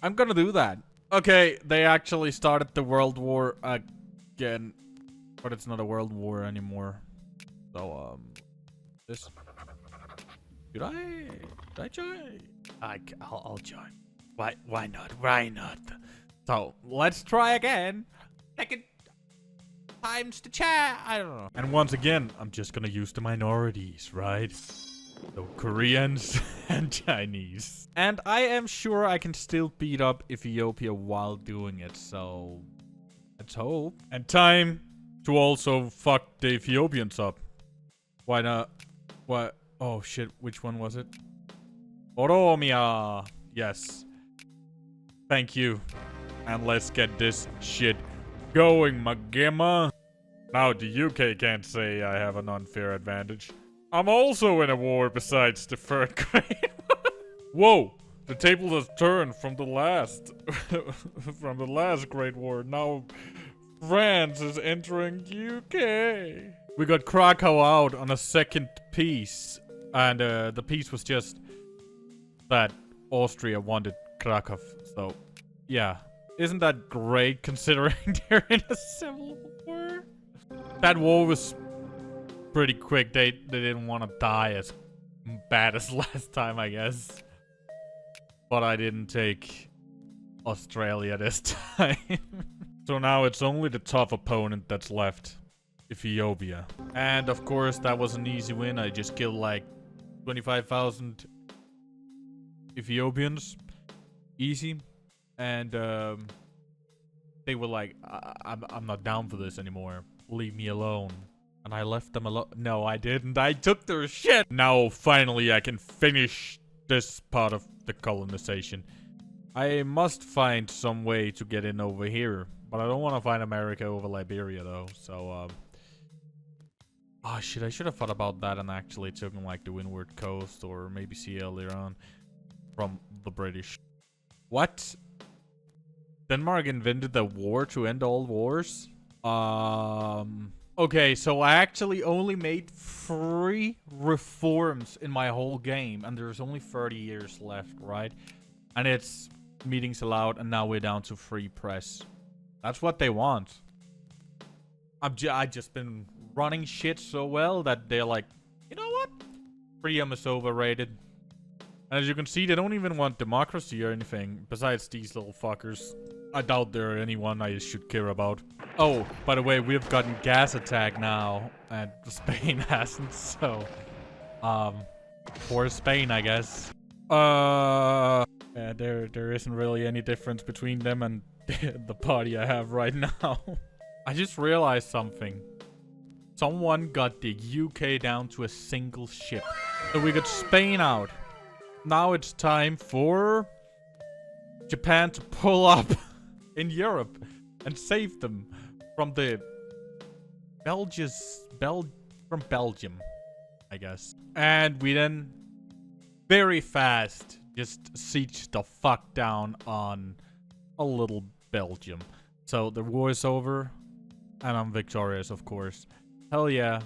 S1: going to do that. Okay, they actually started the world war again. But it's not a world war anymore. So, this... Did I join? I'll join. Why not? Why not? So, let's try again. Second time's the chat. I don't know. And once again, I'm just gonna use the minorities, right? So, Koreans and Chinese. And I am sure I can still beat up Ethiopia while doing it, so... let's hope. And time to also fuck the Ethiopians up. Why not? What? Oh shit, which one was it? Oromia! Yes. Thank you. And let's get this shit going, Magema. Now the UK can't say I have an unfair advantage. I'm also in a war besides the third grade. Whoa! The table has turned from the last Great War. Now France is entering UK. We got Krakow out on a second piece. And the piece was just that Austria wanted Krakow. So, yeah. Isn't that great considering they're in a civil war? That war was pretty quick. They didn't want to die as bad as last time, I guess. But I didn't take Australia this time. So now it's only the tough opponent that's left. Ethiopia. And of course, that was an easy win. I just killed like 25,000 Ethiopians. Easy. And they were like, I'm not down for this anymore. Leave me alone. And I left them alone. No, I didn't. I took their shit. Now, finally, I can finish this part of the colonization. I must find some way to get in over here. But I don't want to find America over Liberia, though. So, Oh shit, I should have thought about that and actually taken like the Windward Coast or maybe sea earlier on from the British. What? Denmark invented the war to end all wars? Okay, so I actually only made 3 reforms in my whole game, and there's only 30 years left, right? And it's meetings allowed, and now we're down to free press. That's what they want. I just been running shit so well that they're like, you know what? Freedom is overrated. And as you can see, they don't even want democracy or anything, besides these little fuckers. I doubt there are anyone I should care about. Oh, by the way, we've gotten gas attack now, and Spain hasn't, so... poor Spain, I guess. Yeah, there isn't really any difference between them and the party I have right now. I just realized something. Someone got the UK down to a single ship. So we got Spain out. Now it's time for Japan to pull up in Europe and save them from the from Belgium, I guess. And we then very fast just siege the fuck down on a little Belgium. So the war is over and I'm victorious, of course. Hell yeah,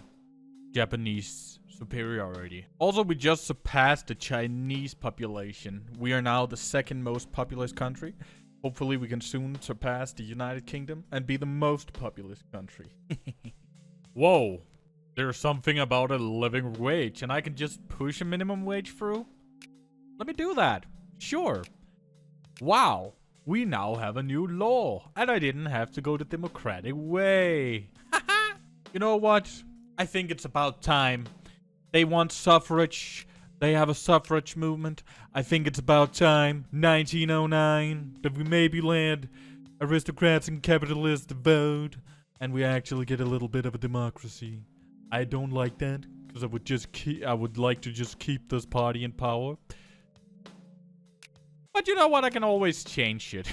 S1: Japanese superiority. Also, we just surpassed the Chinese population. We are now the 2nd most populous country. Hopefully we can soon surpass the United Kingdom and be the most populous country. Whoa, there's something about a living wage and I can just push a minimum wage through? Let me do that. Sure. Wow, we now have a new law and I didn't have to go the democratic way. You know what? I think it's about time. They want suffrage. They have a suffrage movement. I think it's about time, 1909, that we maybe land aristocrats and capitalists to vote, and we actually get a little bit of a democracy. I don't like that, because I would like to just keep this party in power. But you know what? I can always change shit.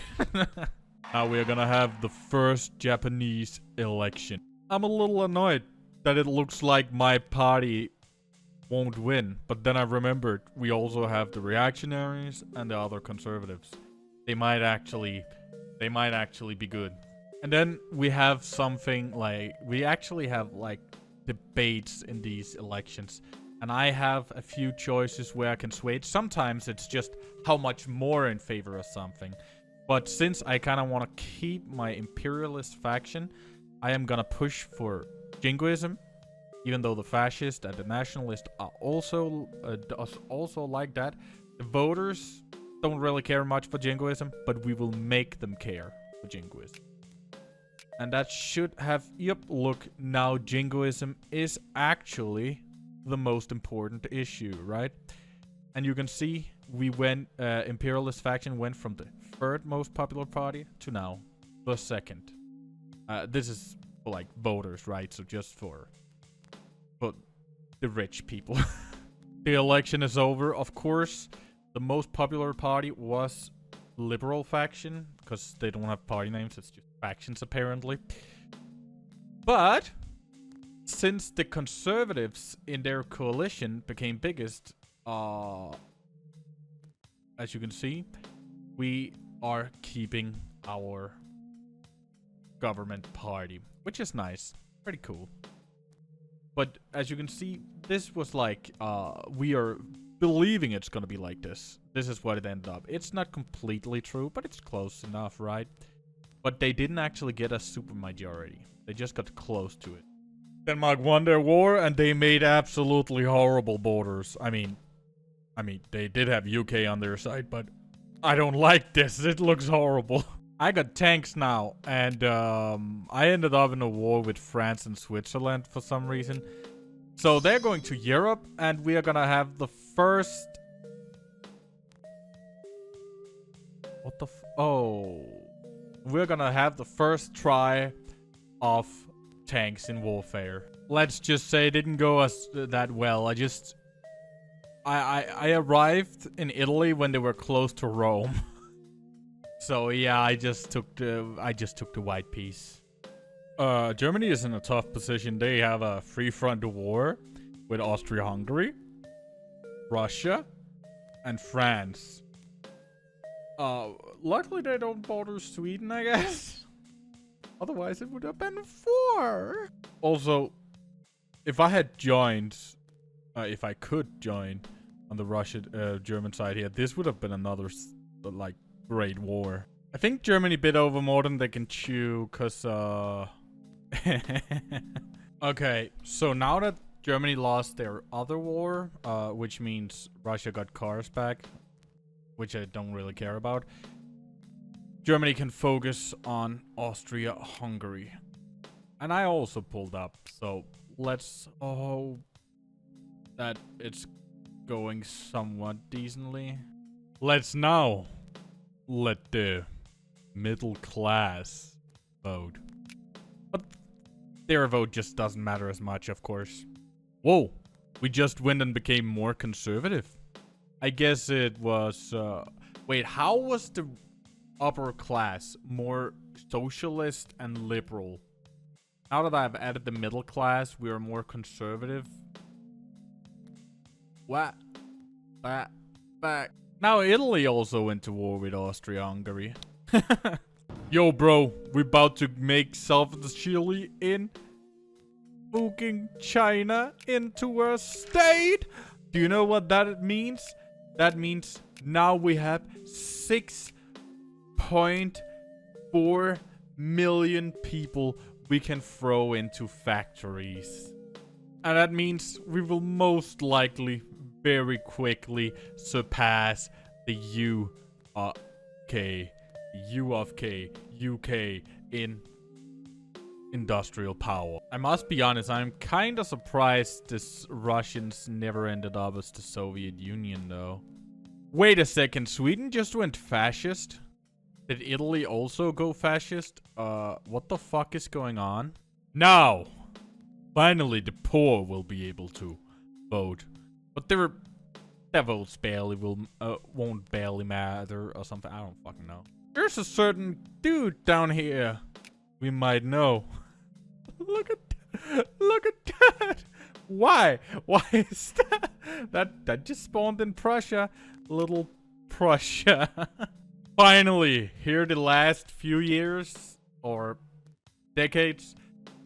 S1: Now we're gonna have the first Japanese election. I'm a little annoyed that it looks like my party won't win, but then I remembered we also have the reactionaries and the other conservatives. They might actually be good. And then we have something like, we actually have like debates in these elections. And I have a few choices where I can sway. Sometimes it's just how much more in favor of something. But since I kind of want to keep my imperialist faction, I am gonna push for jingoism, even though the fascists and the nationalists are also like that. The voters don't really care much for jingoism, but we will make them care for jingoism. And that should have... Yep, look, now jingoism is actually the most important issue, right? And you can see we went... imperialist faction went from the 3rd most popular party to now the 2nd. This is for, like, voters, right? So just for the rich people. The election is over. Of course, the most popular party was Liberal faction, because they don't have party names. It's just factions, apparently. But since the conservatives in their coalition became biggest, as you can see, we are keeping our government party, which is nice. Pretty cool. But as you can see, this was like, we are believing it's gonna be like this. This is what it ended up. It's not completely true, but it's close enough, right? But they didn't actually get a supermajority. They just got close to it. Denmark won their war, and they made absolutely horrible borders. I mean, they did have UK on their side, but I don't like this. It looks horrible. I got tanks now, and I ended up in a war with France and Switzerland for some reason. So they're going to Europe, and we are gonna have the first... What the oh. We're gonna have the first try of tanks in warfare. Let's just say it didn't go that well. I arrived in Italy when they were close to Rome. So yeah, I just took the white piece. Germany is in a tough position. They have a free front war with Austria-Hungary, Russia, and France. Luckily they don't border Sweden, I guess. Otherwise it would have been 4. Also, if I had joined, if I could join on the Russian-German side here, this would have been another, like, great war. I think Germany bit over more than they can chew, cause, okay, so now that Germany lost their other war, which means Russia got cars back, which I don't really care about, Germany can focus on Austria-Hungary. And I also pulled up, so let's hope that it's going somewhat decently. Let's now let the middle class vote. But their vote just doesn't matter as much, of course. Whoa, we just went and became more conservative. I guess it was, wait, how was the upper class more socialist and liberal? Now that I've added the middle class, we are more conservative. What? Back. Now Italy also went to war with Austria-Hungary. Yo, bro, we about to make self-Chile in fucking China into a state. Do you know what that means? That means now we have 6.4 million people we can throw into factories. And that means we will most likely very quickly surpass the UK in industrial power. I must be honest, I'm kinda surprised the Russians never ended up as the Soviet Union though. Wait a second, Sweden just went fascist? Did Italy also go fascist? What the fuck is going on? Now! Finally, the poor will be able to vote. But their votes won't barely matter or something. I don't fucking know. There's a certain dude down here we might know. Look at that. Why is that? That just spawned in Prussia. Little Prussia. Finally, here the last few years or decades,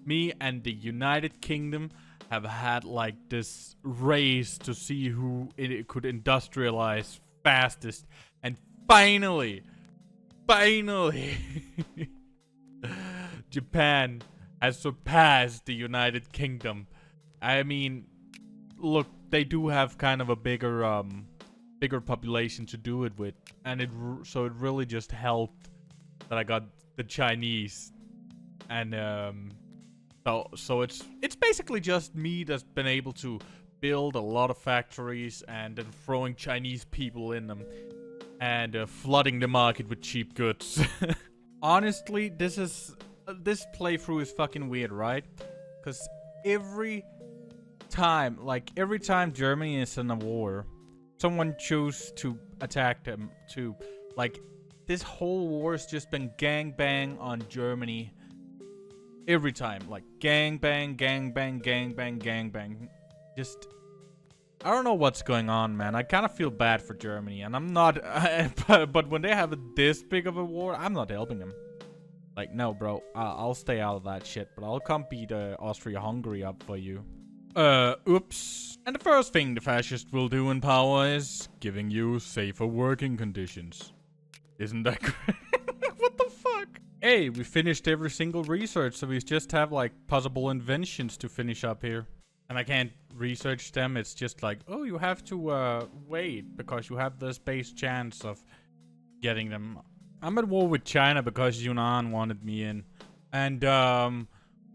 S1: me and the United Kingdom have had like this race to see who it could industrialize fastest. And finally, Japan has surpassed the United Kingdom. I mean, look, they do have kind of a bigger population to do it with, and so it really just helped that I got the Chinese, and so it's basically just me that's been able to build a lot of factories and then throwing Chinese people in them and flooding the market with cheap goods. Honestly, this playthrough is fucking weird, right? Because every time Germany is in a war, someone chose to attack them too. Like, this whole war has just been gangbang on Germany. Every time. Like, gangbang. Just, I don't know what's going on, man. I kind of feel bad for Germany. And I'm not, but when they have this big of a war, I'm not helping them. Like, no, bro. I'll stay out of that shit. But I'll come beat Austria-Hungary up for you. Oops. And the first thing the fascists will do in power is giving you safer working conditions. Isn't that great? What the fuck? Hey, we finished every single research, so we just have, like, possible inventions to finish up here. And I can't research them, it's just like, oh, you have to, wait, because you have this base chance of getting them. I'm at war with China because Yunnan wanted me in. And,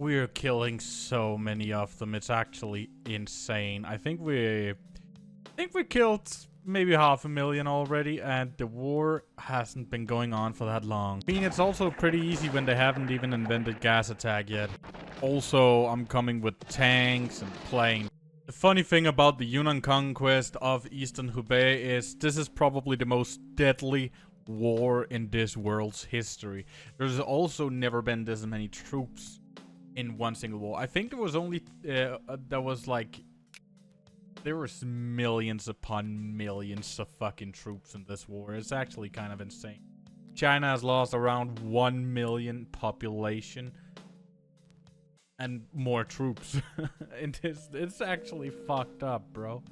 S1: we're killing so many of them. It's actually insane. I think we killed maybe 500,000 already, and the war hasn't been going on for that long. I mean, it's also pretty easy when they haven't even invented gas attack yet. Also, I'm coming with tanks and planes. The funny thing about the Yunnan conquest of Eastern Hubei is this is probably the most deadly war in this world's history. There's also never been this many troops in one single war. I think there was only there was millions upon millions of fucking troops in this war. It's actually kind of insane. China has lost around 1 million population and more troops. It's actually fucked up, bro.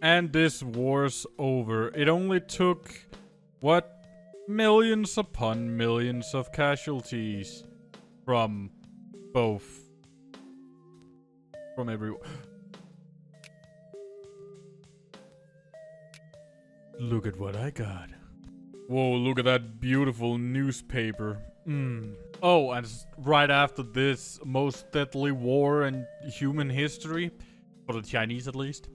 S1: And this war's over. It only took, what? Millions upon millions of casualties from both. From everyone. Look at what I got. Whoa, look at that beautiful newspaper. Oh, and right after this most deadly war in human history, for the Chinese at least,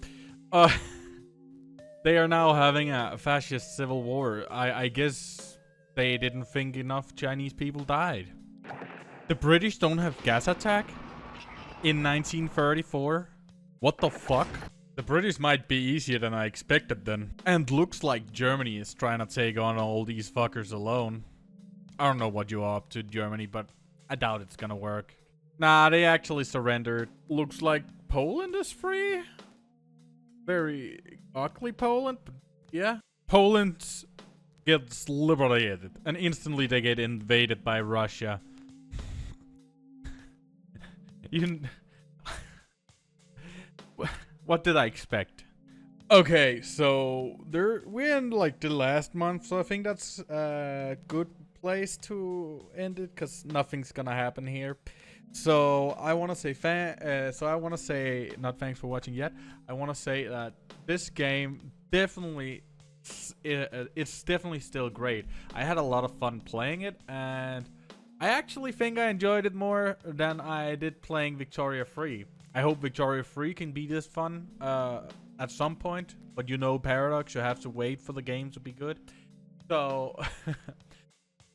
S1: they are now having a fascist civil war. I guess they didn't think enough Chinese people died. The British don't have gas attack in 1934? What the fuck? The British might be easier than I expected then. And looks like Germany is trying to take on all these fuckers alone. I don't know what you are up to, Germany, but I doubt it's gonna work. Nah, they actually surrendered. Looks like Poland is free? Very ugly Poland, but yeah. Poland gets liberated, and instantly they get invaded by Russia. What did I expect? Okay, so we're in like the last month, so I think that's a good place to end it, because nothing's gonna happen here. So I want to say not thanks for watching yet. I want to say that this game definitely it's definitely still great. I had a lot of fun playing it, and I actually think I enjoyed it more than I did playing Victoria Free. I hope Victoria Free can be this fun at some point, but you know Paradox, you have to wait for the game to be good. So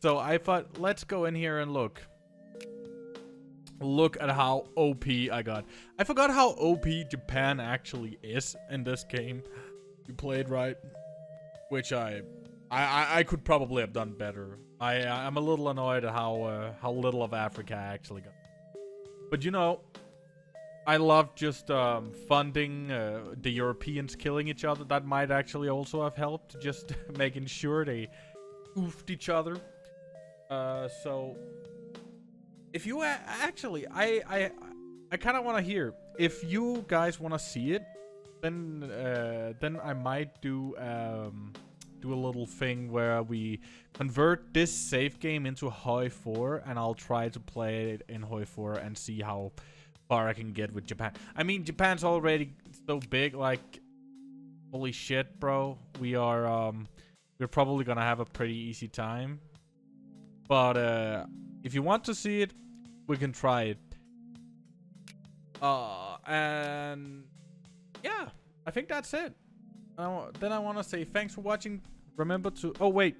S1: so I thought, let's go in here and look. Look at how OP I got. I forgot how OP Japan actually is in this game. You played right, which I could probably have done better. I'm a little annoyed at how little of Africa I actually got. But you know, I love just funding the Europeans killing each other. That might actually also have helped, just making sure they oofed each other. So if you actually, I kind of want to hear if you guys want to see it. Then I might do a little thing where we convert this save game into Hoi 4, and I'll try to play it in Hoi 4 and see how far I can get with Japan. I mean, Japan's already so big, like, holy shit, bro. We're probably gonna have a pretty easy time. But if you want to see it, we can try it. And yeah, I think that's it. Then I want to say thanks for watching. Remember to... Oh, wait.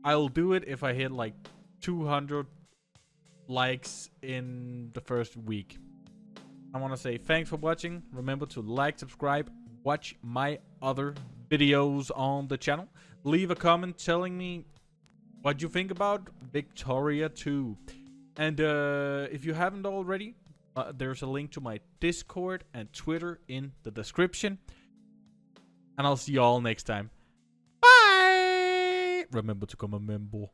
S1: I'll do it if I hit like 200 likes in the first week. I want to say thanks for watching. Remember to like, subscribe, watch my other videos on the channel. Leave a comment telling me what you think about Victoria 2. And if you haven't already, there's a link to my Discord and Twitter in the description. And I'll see you all next time. Bye! Remember to come a member.